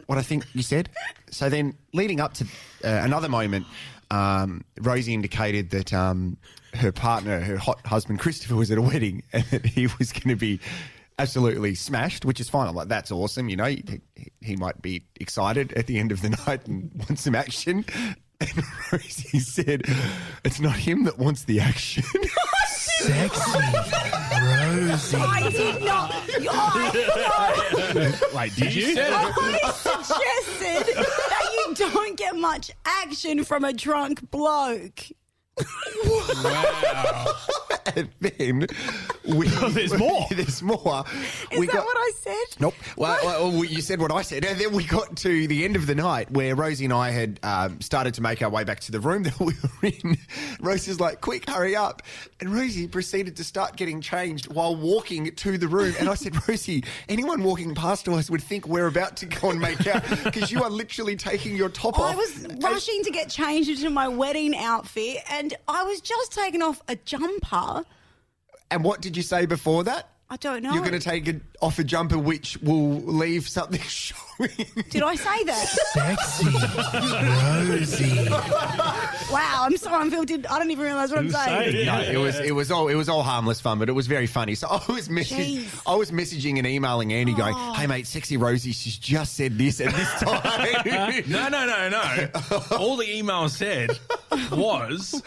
what I think you said? So then leading up to another moment, Rosie indicated that her partner, her hot husband Christopher, was at a wedding and that he was going to be absolutely smashed, which is fine. I'm like, that's awesome. You know, he might be excited at the end of the night and want some action. And Rosie said, it's not him that wants the action. Sexy Rosie. I did not. Wait, did you? I suggested that you don't get much action from a drunk bloke. Wow. And then there's more. There's more. Is that what I said? Nope. Well, you said what I said. And then we got to the end of the night where Rosie and I had started to make our way back to the room that we were in. Rosie's like, quick, hurry up. And Rosie proceeded to start getting changed while walking to the room. And I said, Rosie, anyone walking past us would think we're about to go and make out because you are literally taking your top off. I was rushing to get changed into my wedding outfit and I was just taking off a jumper. And what did you say before that? I don't know. You're going to take off a jumper which will leave something showing. Did I say that? Sexy Rosie. Wow, I'm so unfiltered. I don't even realise what I'm saying. No, it was all harmless fun, but it was very funny. So I was messaging and emailing Andy going, hey mate, sexy Rosie, she's just said this at this time. No. All the email said was...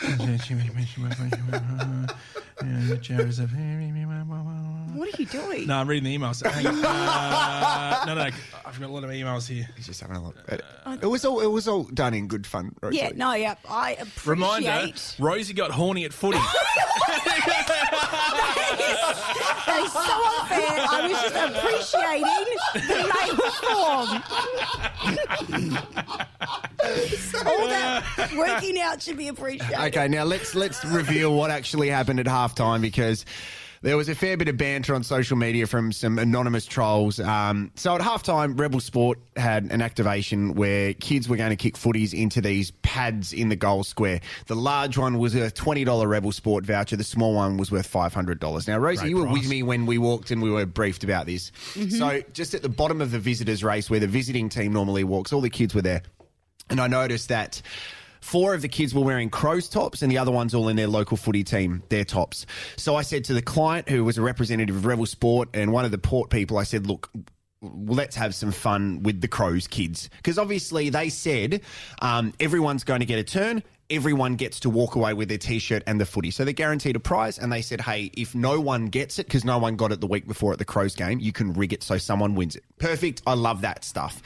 What are you doing? No, I'm reading the emails. No, I've got a lot of emails here. He's just having a look. It was all done in good fun, Rosie. Yeah, I appreciate... Reminder, Rosie got horny at footy. That is so unfair. I was just appreciating the male form. All that working out should be appreciated. Okay, now let's reveal what actually happened at halftime, because there was a fair bit of banter on social media from some anonymous trolls. So at halftime, Rebel Sport had an activation where kids were going to kick footies into these pads in the goal square. The large one was a $20 Rebel Sport voucher. The small one was worth $500. Now, Rosie, you were with me when we walked and we were briefed about this. Mm-hmm. So just at the bottom of the visitors race where the visiting team normally walks, all the kids were there. And I noticed that 4 of the kids were wearing Crows tops and the other ones all in their local footy team, their tops. So I said to the client, who was a representative of Rebel Sport and one of the Port people, I said, look, let's have some fun with the Crows kids. Because obviously they said everyone's going to get a turn. Everyone gets to walk away with their T-shirt and the footy. So they're guaranteed a prize. And they said, hey, if no one gets it, because no one got it the week before at the Crows game, you can rig it so someone wins it. Perfect. I love that stuff.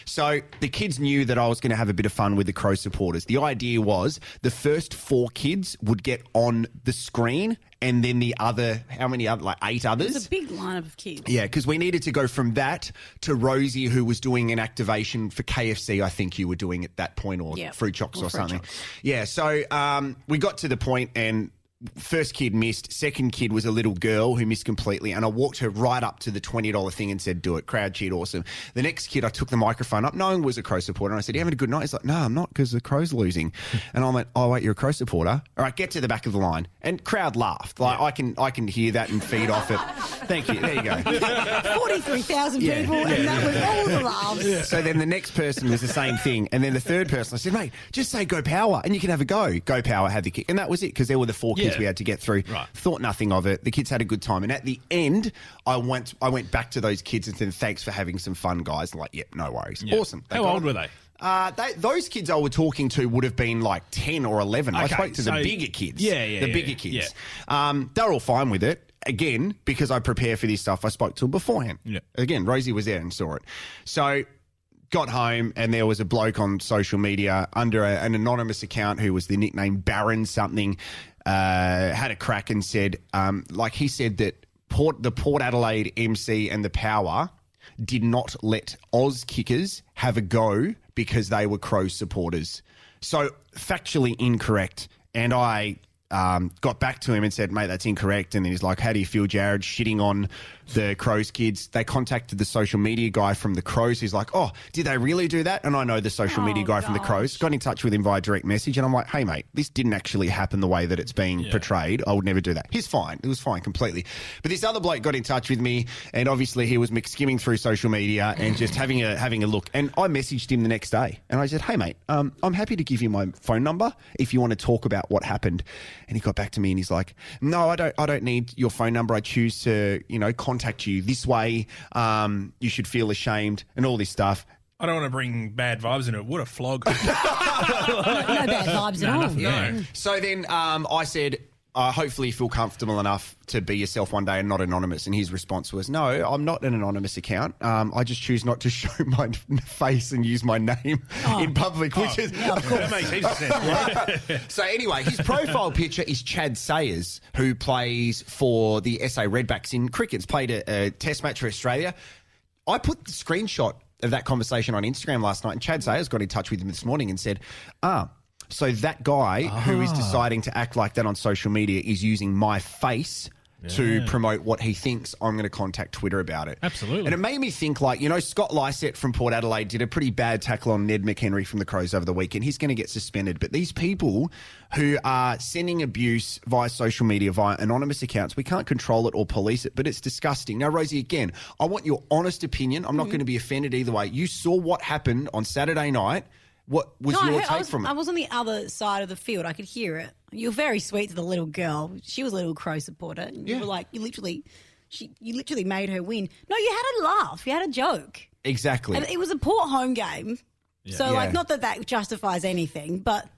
So the kids knew that I was going to have a bit of fun with the Crows supporters. The idea was the first 4 kids would get on the screen, and then the other, how many other, like 8 others? It's a big lineup of kids. Yeah, because we needed to go from that to Rosie, who was doing an activation for KFC, I think you were doing at that point, or Fruit Chocks or something. Yeah, so we got to the point and first kid missed. Second kid was a little girl who missed completely, and I walked her right up to the $20 thing and said, do it. Crowd cheered, awesome. The next kid, I took the microphone up, knowing was a Crow supporter, and I said, you having a good night? He's like, no, I'm not, because the Crow's losing. And I went, oh, wait, you're a Crow supporter? All right, get to the back of the line. And crowd laughed. Like, I can hear that and feed off it. Thank you. There you go. 43,000 people, and that was all the laughs. Yeah. So then the next person was the same thing. And then the third person, I said, mate, just say go Power, and you can have a go. Go Power had the kick. And that was it, because there were the 4 kids we had to get through. Right. Thought nothing of it. The kids had a good time. And at the end, I went back to those kids and said, thanks for having some fun, guys. And like, yep, no worries. Yep. Awesome. How old were they? Those kids I were talking to would have been like 10 or 11. I spoke to the bigger kids. The bigger kids. Yeah. They're all fine with it. Again, because I prepare for this stuff, I spoke to them beforehand. Yeah. Again, Rosie was there and saw it. So got home and there was a bloke on social media under an anonymous account who was the nickname Baron something, had a crack and said, he said that the Port Adelaide MC and the Power did not let Oz kickers have a go because they were Crows supporters. So factually incorrect. And I got back to him and said, mate, that's incorrect. And then he's like, how do you feel, Jared, shitting on the Crows kids? They contacted the social media guy from the Crows. He's like, oh, did they really do that? And I know the social media guy from the Crows. Got in touch with him via direct message. And I'm like, hey, mate, this didn't actually happen the way that it's being portrayed. I would never do that. He's fine. It was fine completely. But this other bloke got in touch with me, and obviously he was skimming through social media and just having a look. And I messaged him the next day. And I said, hey, mate, I'm happy to give you my phone number if you want to talk about what happened. And he got back to me and he's like, no, I don't need your phone number. I choose to, contact you this way. You should feel ashamed and all this stuff. I don't want to bring bad vibes into it. What a flog. No bad vibes at all. No. So then I said, hopefully you feel comfortable enough to be yourself one day and not anonymous. And his response was, no, I'm not an anonymous account. I just choose not to show my face and use my name in public, which is... That makes heaps of sense. So anyway, his profile picture is Chad Sayers, who plays for the SA Redbacks in cricket. He's played a test match for Australia. I put the screenshot of that conversation on Instagram last night, and Chad Sayers got in touch with him this morning and said, so that guy who is deciding to act like that on social media is using my face to promote what he thinks. I'm going to contact Twitter about it. Absolutely. And it made me think, Scott Lysett from Port Adelaide did a pretty bad tackle on Ned McHenry from the Crows over the weekend. He's going to get suspended. But these people who are sending abuse via social media, via anonymous accounts, we can't control it or police it, but it's disgusting. Now, Rosie, again, I want your honest opinion. I'm not going to be offended either way. You saw what happened on Saturday night. What was your take from it? I was on the other side of the field. I could hear it. You were very sweet to the little girl. She was a little Crow supporter. And you were like, you literally made her win. No, you had a laugh. You had a joke. Exactly. And it was a Port home game. Yeah. So, not that justifies anything, but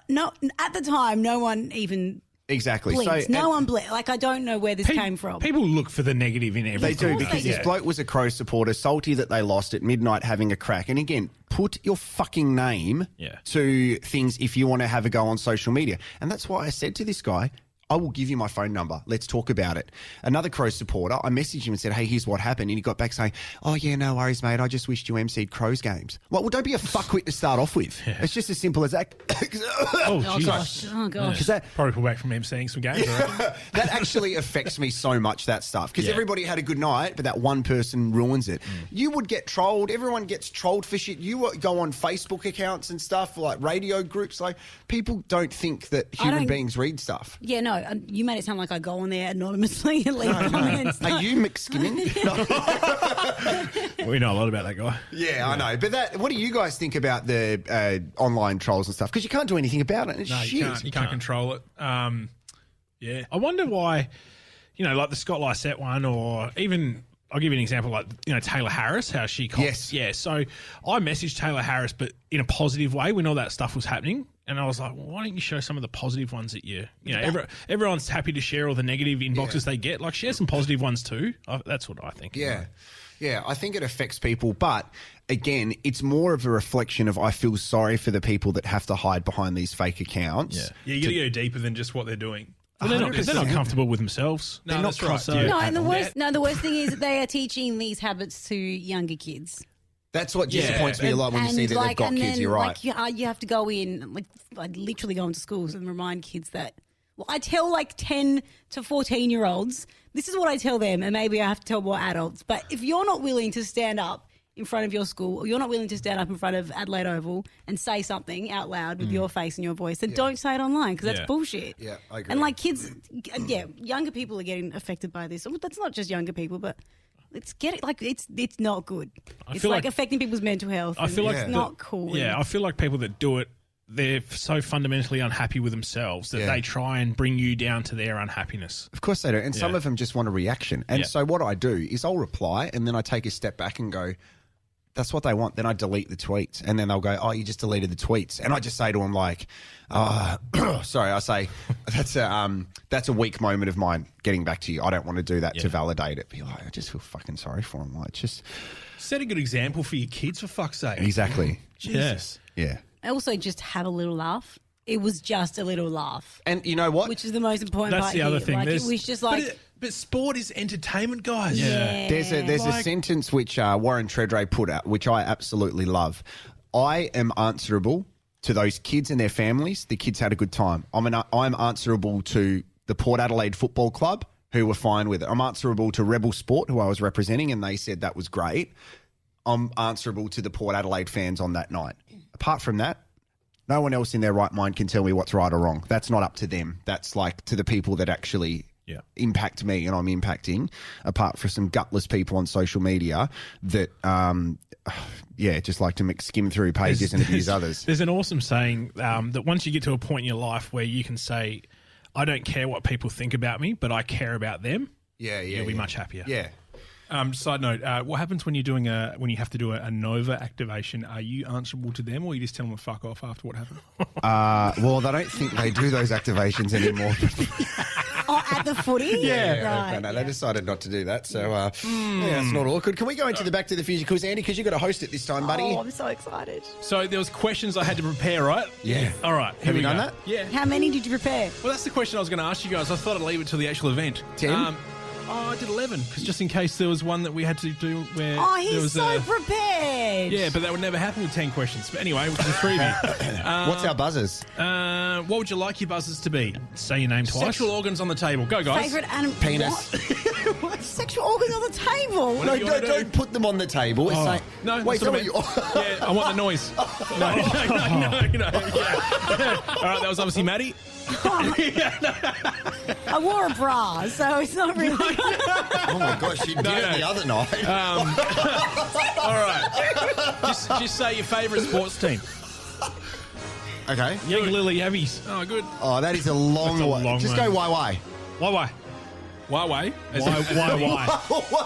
no, at the time, no one even... Exactly. Blinked. No one blinked. I don't know where this came from. People look for the negative in everything. They do, because this bloke was a Crow supporter, salty that they lost at midnight having a crack. And again, put your fucking name to things if you want to have a go on social media. And that's why I said to this guy, I will give you my phone number. Let's talk about it. Another Crows supporter, I messaged him and said, hey, here's what happened. And he got back saying, oh, yeah, no worries, mate. I just wished you emceed Crows games. Well, don't be a fuckwit to start off with. Yeah. It's just as simple as that. Oh, gosh. Oh, gosh. That, Probably pull back from emceeing some games. Right? that actually affects me so much, that stuff. Because everybody had a good night, but that one person ruins it. You would get trolled. Everyone gets trolled for shit. You go on Facebook accounts and stuff, like radio groups. Like, people don't think that human beings read stuff. Yeah, no. You made it sound like I go on there anonymously and leave comments. Are you McSkinning? We know a lot about that guy. Yeah, I know. But what do you guys think about the online trolls and stuff? Because you can't do anything about it. It's shit. You can't control it. Yeah. I wonder why, like the Scott Lysette one, or even, I'll give you an example, like, Taylor Harris, how she... Yes. Yeah, so I messaged Taylor Harris, but in a positive way when all that stuff was happening. And I was like, well, why don't you show some of the positive ones that everyone's happy to share all the negative inboxes they get. Like, share some positive ones too. That's what I think. Yeah. Yeah, I think it affects people. But again, it's more of a reflection of I feel sorry for the people that have to hide behind these fake accounts. Yeah, you got to go deeper than just what they're doing. Well, they're not comfortable with themselves. No, that's right. So, No, and the worst thing is that they are teaching these habits to younger kids. That's what disappoints me a lot when you see that they've got kids. You're right. You have to go in, I literally go into schools and remind kids that. Well, I tell 10 to 14-year-olds, this is what I tell them, and maybe I have to tell more adults. But if you're not willing to stand up in front of your school, or you're not willing to stand up in front of Adelaide Oval and say something out loud with your face and your voice, then don't say it online, because that's bullshit. Yeah, I agree. And kids, younger people are getting affected by this. Well, that's not just younger people, but it's not good. It's affecting people's mental health. I feel like it's not cool. Yeah, I feel like people that do it, they're so fundamentally unhappy with themselves that they try and bring you down to their unhappiness. Of course they do. And some of them just want a reaction. And so what I do is I'll reply, and then I take a step back and go, that's what they want. Then I delete the tweets. And then they'll go, oh, you just deleted the tweets. And I just say to them sorry, I say, that's a weak moment of mine getting back to you. I don't want to do that to validate it. Be like, I just feel fucking sorry for them. Just set a good example for your kids, for fuck's sake. Exactly. Jesus. Yeah. Also, just have a little laugh. It was just a little laugh. And you know what? Which is the most important That's part the other here. thing. It was just But sport is entertainment, guys. Yeah. There's a sentence which Warren Treadray put out, which I absolutely love. I am answerable to those kids and their families. The kids had a good time. I'm answerable to the Port Adelaide Football Club, who were fine with it. I'm answerable to Rebel Sport, who I was representing, and they said that was great. I'm answerable to the Port Adelaide fans on that night. Apart from that, no one else in their right mind can tell me what's right or wrong. That's not up to them. That's to the people that actually impact me and I'm impacting, apart from some gutless people on social media that, just like to skim through pages and abuse others. There's an awesome saying that once you get to a point in your life where you can say, I don't care what people think about me, but I care about them, you'll be much happier. Yeah. Side note, what happens when you're when you have to do a Nova activation? Are you answerable to them, or you just tell them to fuck off after what happened? Well, they don't think they do those activations anymore. At the footy? Yeah. Right. No, they decided not to do that. So, it's not awkward. Can we go into the Back to the Future quiz, Andy? Because you've got to host it this time, buddy. Oh, I'm so excited. So there was questions I had to prepare, right? Yeah. All right. Have you done that? Yeah. How many did you prepare? Well, that's the question I was going to ask you guys. I thought I'd leave it till the actual event. 10? I did 11, because just in case there was one that we had to do where he's there was so prepared. Yeah, but that would never happen with 10 questions. But anyway, which is freebie. What's our buzzers? What would you like your buzzers to be? Say your name twice. Sexual organs on the table. Go, guys. Favourite animal? Penis. What? Sexual organs on the table? No, don't put them on the table. It's like, no, wait, that's what I I want the noise. No. Yeah. All right, that was obviously Maddie. I wore a bra, so it's not really... Oh, my gosh, you did it the other night. All right. Just say your favourite sports team. Okay. Young Lily Abbeys. Oh, good. Oh, that is a long way. Just go YY. Why? Huawei. Why?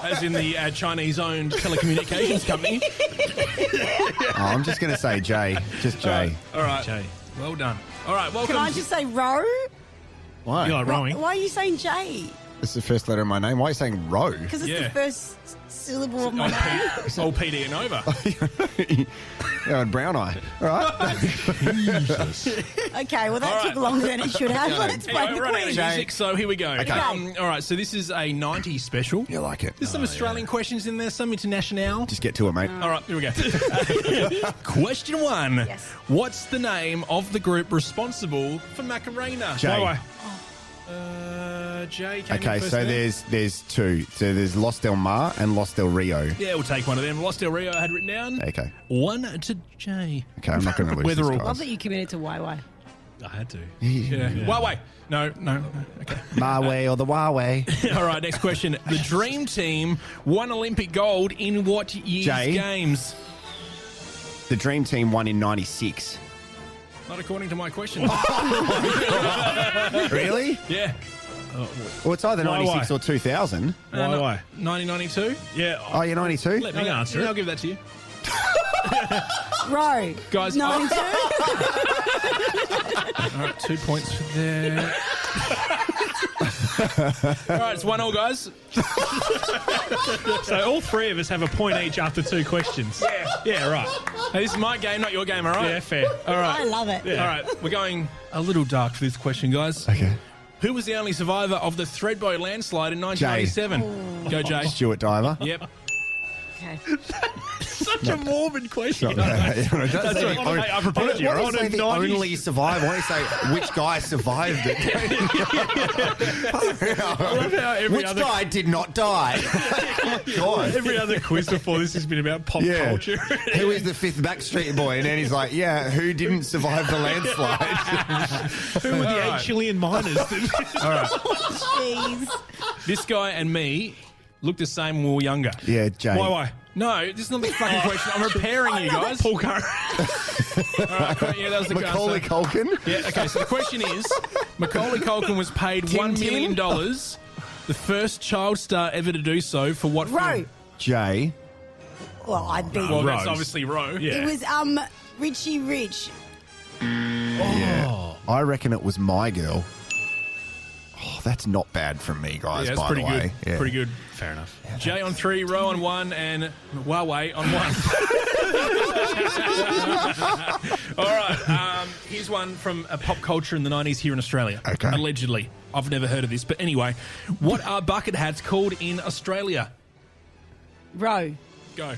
As in the Chinese-owned telecommunications company. I'm just going to say J. Just J. All right. J. Well done. All right, welcome. Can I just say row? Why? You like rowing? Why are you saying J? It's the first letter of my name. Why are you saying Roe? Because it's Yeah. the first syllable of my name. Old PD and over. Yeah, and brown eye. All right. Okay, well, that All took right. longer than it should have. Let's play Anyway, the we're running out of quiz. music, so here we go. Okay. All right, so this is a 90s special. You like it? There's some Australian questions in there, some international. Just get to it, mate. All right, here we go. Question 1. Yes. What's the name of the group responsible for Macarena? Jay. Jay came in Okay, first so there. there's two. So there's Los Del Mar and Los Del Rio. Yeah, we'll take one of them. Los Del Rio I had written down. Okay. 1 to Jay. Okay, I'm not going to lose Weatherall. this, Love guys. that you committed to YY. I had to. Yeah. Wait. No. Okay. My way or the Huawei. All right, next question. The Dream Team won Olympic gold in what year's Jay? games? The Dream Team won in 96. Not according to my question. Really? Yeah. Well, it's either Why? 96 or 2000. Why? 1992? Yeah. Oh, you're 92? Let me I'll answer it. I'll give that to you. Row. Guys, 92. All right, 2 points for there. All right, it's 1-1, guys. So all three of us have a point each after 2 questions. Yeah, right. Hey, this is my game, not your game, all right? Yeah, fair. All I right. love it. All right, we're going a little dark for this question, guys. Okay. Who was the only survivor of the Threadbow landslide in 1997? Go, Jay. Stuart Diver. Yep. Okay. Such a morbid question. That's right. Hey, I prepared you. Why You're do you on say a the 90s. only survivor? Why do you say which guy survived it? I love how every Which other guy did not die? God. every other quiz before this has been about pop Yeah. culture. Who is the fifth Backstreet Boy? And then he's like, yeah, who didn't survive the landslide? Who were the 8 Chilean miners? Jeez. This guy and me looked the same when we were younger. Yeah, Jay. Why? No, this is not the fucking question. I'm preparing you guys. Paul Curry. All right, yeah, that was the Macaulay answer. Culkin? Yeah, okay, so the question is, Macaulay Culkin was paid $1 million, the first child star ever to do so, for what Row. film? Jay. Well, I'd be. Well, that's Rose. obviously Roe. Yeah. It was Richie Rich. Yeah. I reckon it was My Girl. Oh, that's not bad from me, guys, Yeah, that's by pretty the good. way. Yeah. Pretty good. Fair enough. Jay on 3, Roe on 1, and Huawei on 1. All right, here's one from pop culture in the 90s here in Australia. Okay. Allegedly. I've never heard of this. But anyway, what are bucket hats called in Australia? Row. Go.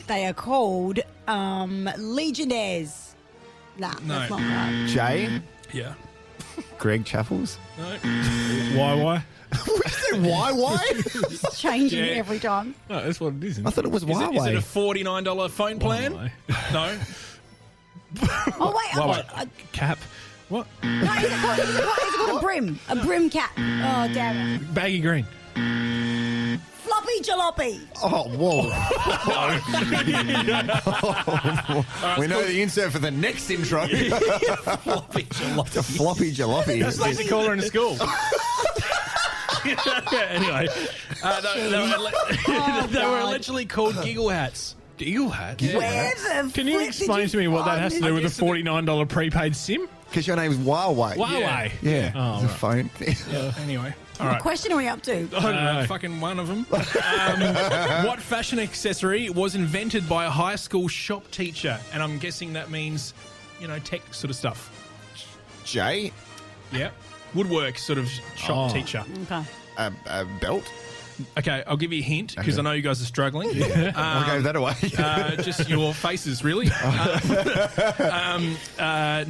They are called Legionnaires. Nah, No. that's not right. Jay. Yeah. Greg Chappells. No. Why? Why? It's changing Yeah. every time. No, that's what it is. I thought it was Is it a Huawei. $49 phone plan? Huawei. No. Oh, wait. Cap. What? No, is it called a brim? A brim cap. Oh, damn it. Baggy green. Floppy jalopy. Oh, whoa. We know the insert for the next intro. Floppy jalopy. The floppy jalopy. That's what they call her in school. Anyway, they were allegedly called giggle hats. Giggle hat. Where the Can you flip explain did to me what that find has to this? do with a $49 prepaid SIM? Because your name's Huawei. Huawei. Yeah. Oh, the right. phone. Anyway, all What right. question are we up to? I don't know. Fucking one of them. What fashion accessory was invented by a high school shop teacher? And I'm guessing that means, tech sort of stuff. Jay. Yeah. Woodwork sort of shop teacher. Okay. A belt. Okay, I'll give you a hint because I know you guys are struggling. I gave that away. Just your faces, really.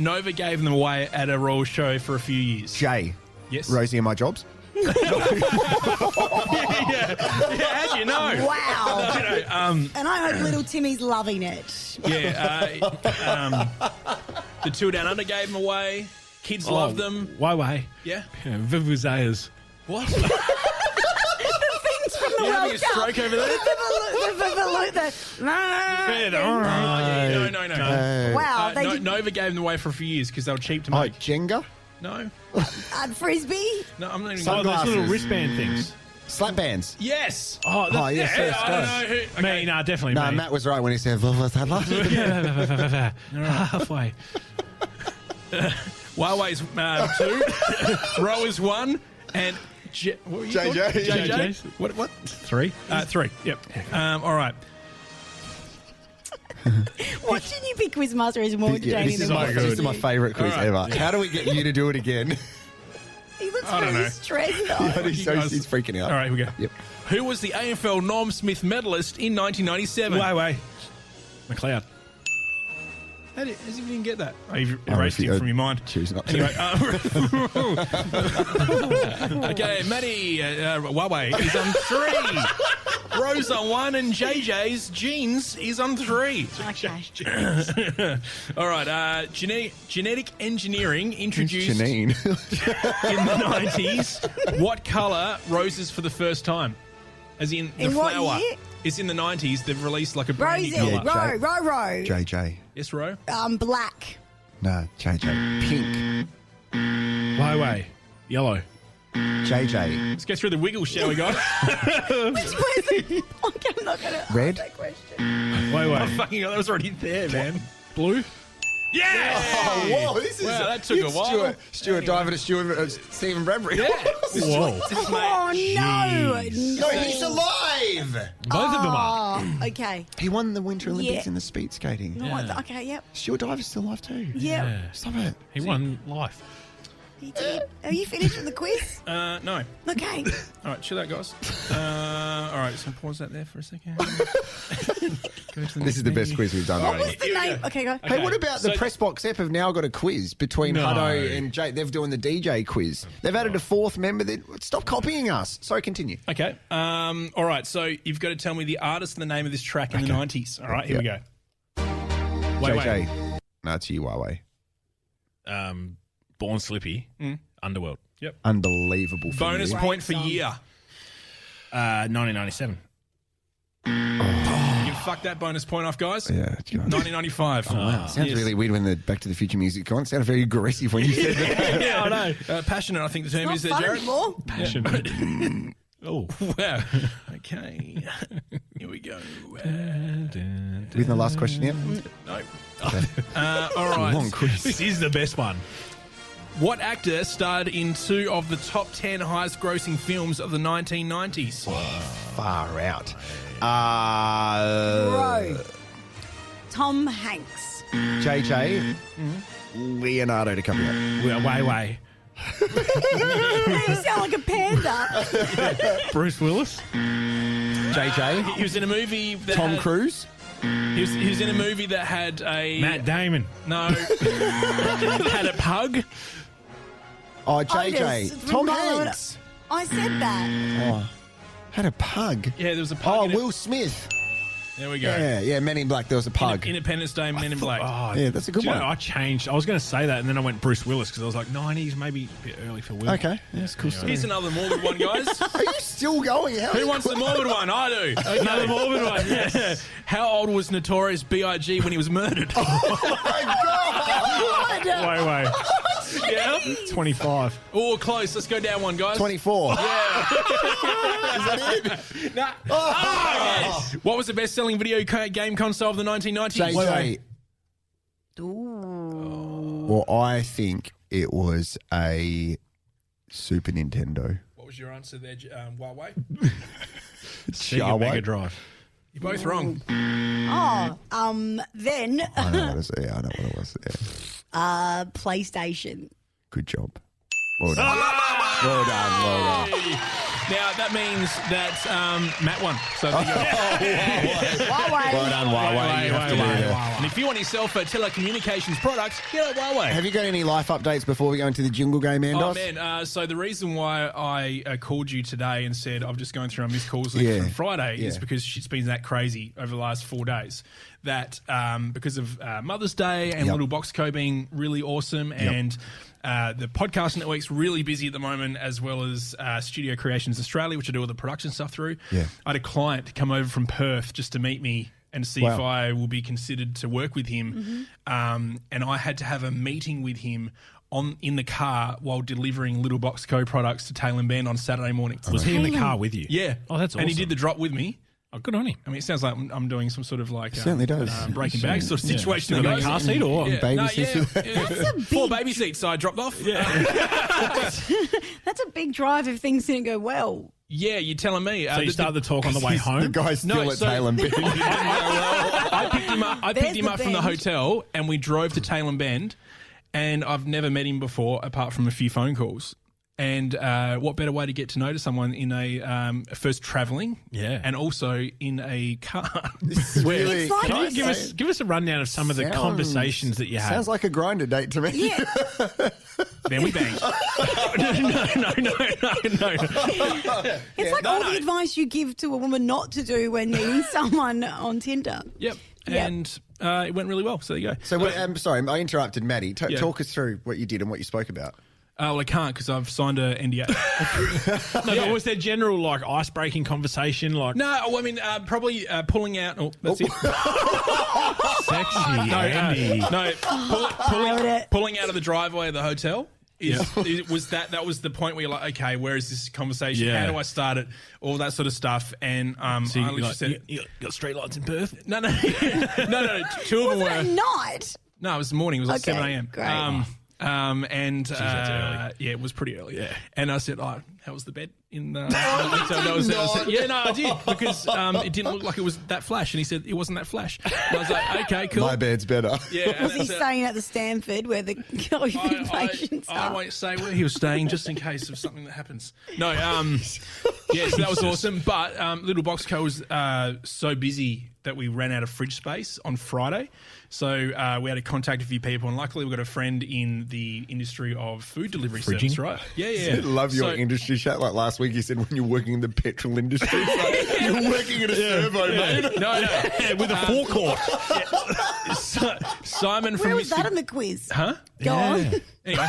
Nova gave them away at a royal show for a few years. Jay. Yes. Rosie and my jobs. Yeah, how'd you know? Wow. No, And I hope little Timmy's loving it. the Tour Down Under gave them away. Kids love them. Huawei. Yeah. Vuvuzelas. What? The things from the You having World a Cup. stroke over there? No. Wow. They did Nova gave them away for a few years because they were cheap to Oh, make. Jenga. No. Frisbee. No, I'm not even. Oh, those Sunglasses. little wristband things. Slap bands. Yes. Oh, Oh, yes, Yeah, yes, I don't know who. Okay. Me, nah, definitely No, me. Matt was right when he said Halfway. Huawei's 2, Row is 1, And what were you JJ. called? JJ. What? 3? 3. Yep. All right. What did you pick Quizmaster as more Yeah, entertaining this is than my, what? this is my favourite quiz All right. ever. How do we get you to do it again? He looks I don't very know. stressed though. He's freaking out. All right, here we go. Yep. Who was the AFL Norm Smith medalist in 1997? Wait. McLeod. How did you even get that? Oh, you've I erased it from your mind. Choose not to. Anyway, okay, Matty Huawei is on 3. Rose on 1, and JJ's Jeans is on 3. Okay. All right, genetic engineering introduced Janine. in the 90s. What colour roses for the first time? As in the In what flower. year? It's in the 90s. They've released like a brandy Rosie, colour. Row. JJ. Yes, Ro? Black. No, JJ. Pink. Wait. Yellow. JJ. Let's go through the wiggle, shall we, guys? Which person? Okay, I'm not going to Red? ask that question. Oh, fucking hell, that was already there, man. Blue. Yeah! Oh, whoa, this is... Wow, that took a while. Stuart Diver to Stephen Bradbury. Yeah. Whoa. Oh, no. No, he's alive! Both of them are. Oh, okay. He won the Winter Olympics Yeah. in the speed skating. No, okay, yep. Stuart Diver's still alive too. Yep. Stop it. He won life. He did. Are you finished with the quiz? No. Okay. All right, chill out, guys. All right, just going to pause that there for a second. This is the best quiz we've done. All What's right, the here we name? go. Okay, go. Hey, what about the Press Box app have now got a quiz between No. Hutto and Jake? They're doing the DJ quiz. They've added a fourth member. Stop copying us. Sorry, continue. Okay. All right, so you've got to tell me the artist and the name of this track in the 90s. All right, here we go. JJ. No, it's you, Huawei. Born Slippy. Underworld. Yep. Unbelievable. Bonus you. point for year. 1997. You can fuck that bonus point off, guys. Yeah. 1995. Wow. Sounds Yes. really weird when the Back to the Future music on. Sounded very aggressive when you said that. Yeah, I know. Passionate, I think the term Not is there, fun Jared. anymore. Passion. Oh. Wow. Okay. Here we go. With the last question yet? No. All right. Long quiz. This is the best one. What actor starred in 2 of the top 10 highest grossing films of the 1990s? Far out. Bro. Tom Hanks. JJ. Leonardo DiCaprio. Way. You sound like a panda. Bruce Willis. JJ. He was in a movie that Tom had, Cruise. He was in a movie that had a Matt Damon. No. Had a pug. Oh, JJ. yes. Tom Ramona. Hanks. I said that. Oh, had a pug. Yeah, there was a pug. Oh, in it. Will Smith. There we go. Yeah, Men in Black. There was a pug. Independence Day, Men in Black. Oh, Yeah, that's a good do you know, one. I changed. I was going to say that, and then I went Bruce Willis because I was like 90s, maybe a bit early for Will. Okay, that's cool stuff. Here's another morbid one, guys. Are you still going? Who wants the morbid one? I do. Another morbid one. Yes. How old was Notorious B.I.G. when he was murdered? Way. Yeah. 25. Oh, close. Let's go down one, guys. 24. Yeah. Is that it? Nah. Oh, yes. What was the best-selling video game console of the 1990s? JJ. Ooh. Well, I think it was a Super Nintendo. What was your answer there, Huawei? Sega Mega Drive. You're both wrong. Oh, then I know what it was. Yeah, I know what it was. Yeah. PlayStation. Good job. Well done. Well done. Now, that means that Matt won. So there you go. Huawei. Well done, Huawei. You have to do that. And if you want yourself a telecommunications product, get a Huawei. Have you got any life updates before we go into the jingle game, Andos? Oh, man. So the reason why I called you today and said I've just gone through my missed calls list Yeah. from Friday is Yeah. because it's been that crazy over the last 4 days. That because of Mother's Day and Yep. Little Box Co being really awesome and the podcast network's really busy at the moment, as well as Studio Creations Australia, which I do all the production stuff through. Yeah. I had a client come over from Perth just to meet me and see Wow. if I will be considered to work with him. And I had to have a meeting with him in the car while delivering Little Box Co products to Taylor and Bend on Saturday morning. Was he in the car with you? Yeah. Oh, that's awesome. And he did the drop with me. Oh, good on him. I mean, it sounds like I'm doing some sort of like certainly does. Breaking Bad sort of situation. You got a car seat or what? Baby No, seats. yeah. 4 baby seats I dropped off. Yeah, That's a big drive if things didn't go well. yeah, you're telling me. So you started the talk on the way home? The guy's still No, at so- Taylor Bend. I picked him There's up the from the Bend. hotel, and we drove to Taylor Bend, and I've never met him before apart from a few phone calls. And what better way to get to know someone in a first travelling, and also in a car. Really, It's like Can you this. give us a rundown of some of the conversations that you had? Sounds like a grinder date to me. Yeah. Then we banged. no. It's like all the advice you give to a woman not to do when meeting someone on Tinder. Yep. Yep. And it went really well. So there you go. So, I'm sorry, I interrupted Maddie. Yeah. Talk us through what you did and what you spoke about. Well, I can't because I've signed a NDA. No, but was there general like ice-breaking conversation? Like No, I mean, probably pulling out. Oh, that's it. sexy, Andy. Pulling out of the driveway of the hotel. Was that was the point where you're like, okay, where is this conversation? Yeah. How do I start it? All that sort of stuff. And So I you, literally like, said, you got street lights in Perth? no. Two of them Was it at were. night? No, it was the morning. It was like Okay, 7 a.m. great. And that's early. yeah, it was pretty early. Yeah. And I said, "Oh, how was the bed in the?" Yeah, no, I did because it didn't look like it was that flash. And he said it wasn't that flash. And I was like, "Okay, cool." My bed's better. Yeah. and Was he that's it. staying at the Stanford where the COVID patients I are? won't say where he was staying just in case of something that happens. No, yeah, so that was awesome. But Little Box Co was so busy that we ran out of fridge space on Friday. So we had to contact a few people, and luckily we got a friend in the industry of food delivery service, right? Yeah. I love your So- industry chat. Like last week, you said when you're working in the petrol industry, it's like, you're working at a servo, mate. No, With a forecourt. Simon from Where was Mr. that in the quiz? Huh? Go on. Anyway,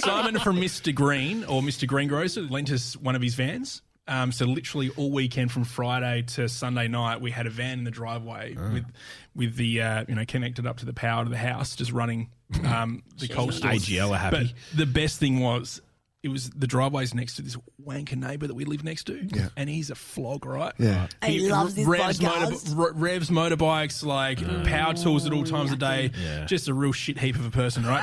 Simon from Mr. Green or Mr. Greengrocer lent us one of his vans. So literally all weekend from Friday to Sunday night, we had a van in the driveway with the connected up to the power to the house, just running the cold stores. AGL are happy. But the best thing was, it was the driveway's next to this wanker neighbour that we live next to, and he's a flog, right? Yeah. He loves this podcast. Revs motorbikes, like power tools at all times of day. Yeah. Just a real shit heap of a person, right?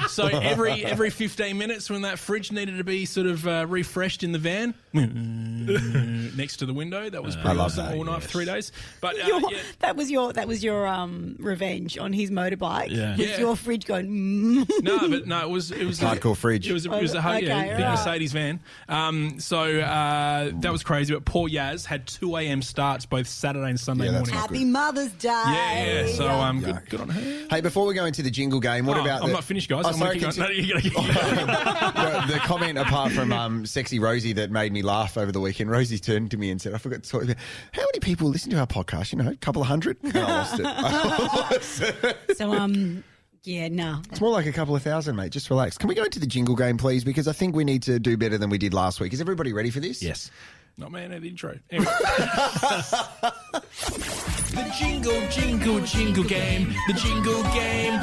So every 15 minutes when that fridge needed to be sort of refreshed in the van, next to the window, that was pretty love awesome that, all night for 3 days. But That was your revenge on his motorbike. Yeah. Was Yeah. your fridge going? no, it was Hardcore fridge. It was a big right. Mercedes van. So that was crazy. But poor Yaz had 2 a.m. starts both Saturday and Sunday Yeah, that's morning. not Happy Mother's Day. Yeah. So good on her. Hey, before we go into the jingle game, what about I'm not finished, guys. Oh, I'm sorry, gonna keep going. No, you gotta keep the comment apart from sexy Rosie that made me laugh over the weekend. Rosie turned to me and said, I forgot to talk about how many people listen to our podcast, a couple of hundred? And I lost it. So yeah, no. It's more like a couple of thousand, mate. Just relax. Can we go into the jingle game, please? Because I think we need to do better than we did last week. Is everybody ready for this? Yes. Not man at the intro. Anyway. The jingle game. The jingle game.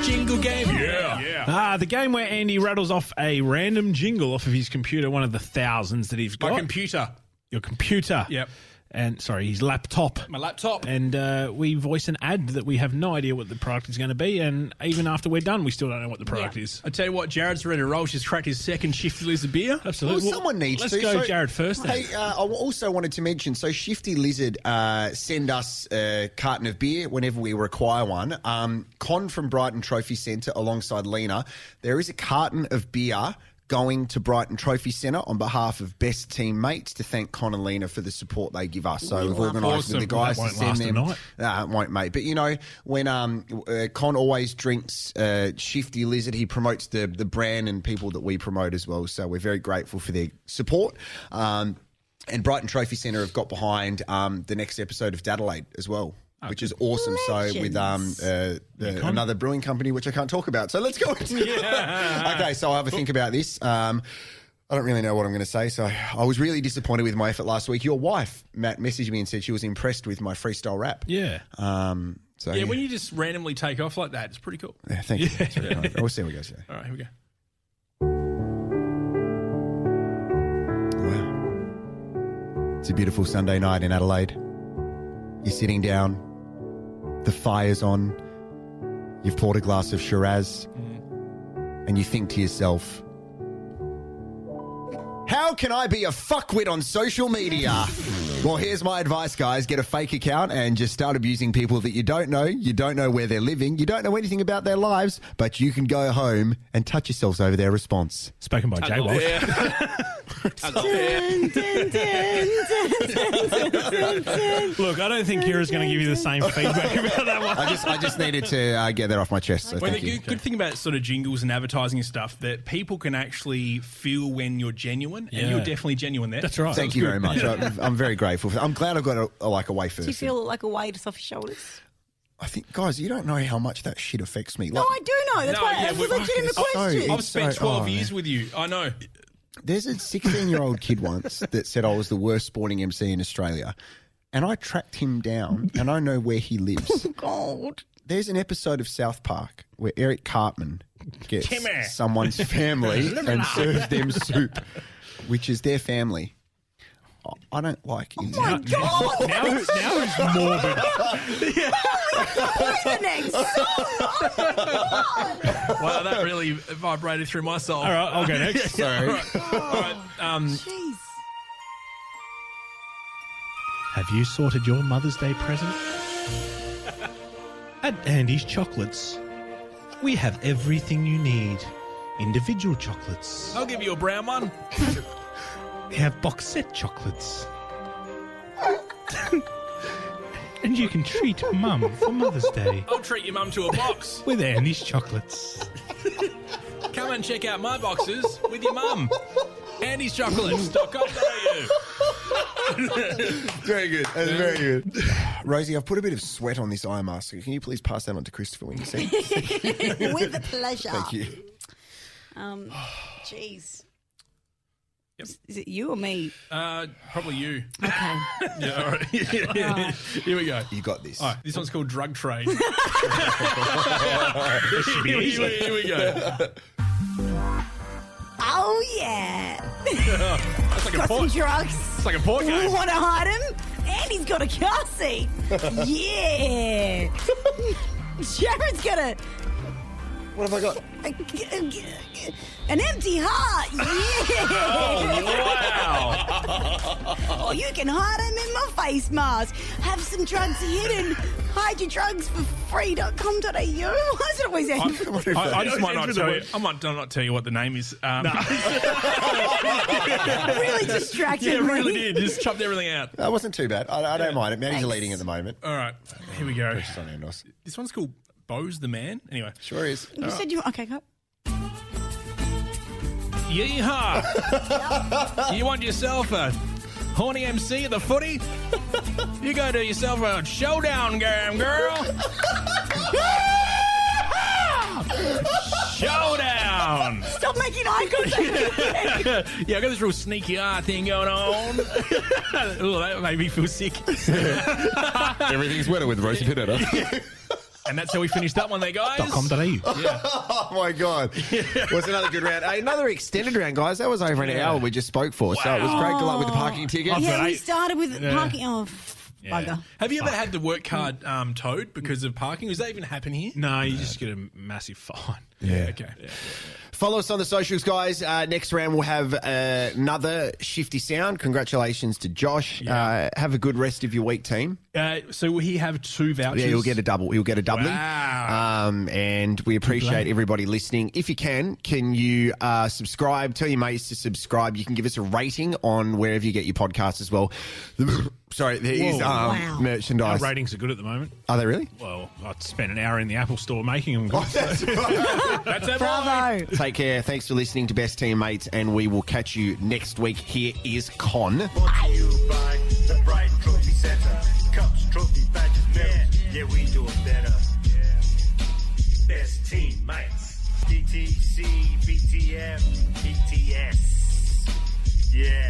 Jingle game. Yeah. The game where Andy rattles off a random jingle off of his computer, one of the thousands that he's got. My computer. Your computer. Yep. And, sorry, his laptop. My laptop. And we voice an ad that we have no idea what the product is going to be. And even after we're done, we still don't know what the product is. I tell you what, Jared's ready to roll. She's cracked his second Shifty Lizard beer. Absolutely. Well, someone needs let's to. go So- Jared first then. Hey, I also wanted to mention, so Shifty Lizard send us a carton of beer whenever we require one. Con from Brighton Trophy Centre alongside Lena, there is a carton of beer going to Brighton Trophy Centre on behalf of best teammates to thank Con and Lena for the support they give us. So we've organised with the guys That to won't send last them. a night. It won't, mate. But when Con always drinks Shifty Lizard, he promotes the brand and people that we promote as well. So we're very grateful for their support. And Brighton Trophy Centre have got behind the next episode of Dadelaide as well. Which is awesome. Legends. So with another brewing company, which I can't talk about. So let's go into Okay, so I'll have a think about this. I don't really know what I'm going to say. So I was really disappointed with my effort last week. Your wife, Matt, messaged me and said she was impressed with my freestyle rap. Yeah. Yeah, when you just randomly take off like that, it's pretty cool. Yeah, thank you. That's very kind. We'll see how it goes. All right, here we go. It's a beautiful Sunday night in Adelaide. You're sitting down. The fire's on. You've poured a glass of Shiraz. And you think to yourself, how can I be a fuckwit on social media? Well, here's my advice, guys. Get a fake account and just start abusing people that you don't know. You don't know where they're living. You don't know anything about their lives, but you can go home and touch yourselves over their response. Spoken by Jay Walsh. Look, I don't think Kira's going to give you the same feedback about that one. I just needed to get that off my chest. So Well, thank the you. good thing about sort of jingles and advertising and stuff that people can actually feel when you're genuine, and Yeah. you're definitely genuine there. That's right. Thank you very much. I'm very grateful. I'm glad I've got a way first. Do you feel like a weight is off your shoulders? I think, guys, you don't know how much that shit affects me. No, I do know. That's why it's a legitimate question. I've spent 12 years with you. I know. There's a 16-year-old kid once that said I was the worst sporting MC in Australia, and I tracked him down, and I know where he lives. God. There's an episode of South Park where Eric Cartman gets someone's family and serves them soup, which is their family. I don't like it. Oh my God! Now who's morbid? Poisoning! Wow, that really vibrated through my soul. All right, I'll go next. Sorry. All right. Jeez. Have you sorted your Mother's Day present? At Andy's Chocolates, we have everything you need. Individual chocolates. I'll give you a brown one. We have box set chocolates. And you can treat Mum for Mother's Day I'll treat your mum to a box. with Andy's Chocolates. Come and check out my boxes with your mum. Andy'sChocolates.com.au. Very good. That's very good. Rosie, I've put a bit of sweat on this eye mask. Can you please pass that on to Christopher when you see it? With pleasure. Thank you. Jeez. Yep. Is it you or me? Probably you. Okay. Yeah, all right. Here we go. You got this. All right, this one's called Drug Trade. This should be easy. Here we go. Oh, yeah. That's like a Got some port. drugs. It's like a port game. Want to hide him? Andy's got a car seat. Yeah. Sharon's got What have I got? an empty heart. Yeah. Wow. Or you can hide him in my face mask. Have some drugs hidden. Hide your drugs for free.com.au. Why is it always I just might not tell you. I might not tell you what the name is. really distracted Yeah, it me? really did. Just chopped everything out. That wasn't too bad. I don't mind it. Manny's Thanks. leading at the moment. All right, here we go. It's on Endos. This one's called Bo's the Man. Anyway. Sure is. You said you... Okay, go. Yeehaw! You want yourself a horny MC at the footy? You go to yourself a showdown game, girl. Showdown! Stop making eye contact. Yeah, I got this real sneaky eye thing going on. Oh, that made me feel sick. Everything's wetter with Rosie Pinetta. And that's how we finished that one there, guys. .com.au. Oh, my God. Was another good round. Another extended round, guys. That was over an hour we just spoke for. So it was great. Good luck with the parking ticket. Yeah, we started with parking. Oh, bugger. Have you ever had the work card towed because of parking? Does that even happen here? No, you just get a massive fine. Yeah. Okay. Follow us on the socials, guys. Next round, we'll have another Shifty Sound. Congratulations to Josh. Have a good rest of your week, team. So will he have 2 vouchers? Yeah, you'll get a double. You'll get a doubling. Wow. And we appreciate everybody listening. If you can you subscribe? Tell your mates to subscribe. You can give us a rating on wherever you get your podcasts as well. Sorry, there is Wow. merchandise. Our ratings are good at the moment. Are they really? Well, I spent an hour in the Apple store making them. That's right. That's it. Bravo. Take care. Thanks for listening to Best Teammates, and we will catch you next week. Here is Con. Brought to you by the Brighton Trophy Center. Cups, trophy, badges, medals. Yeah, we do it better. Best teammates. DTC, BTM, BTS. Yeah.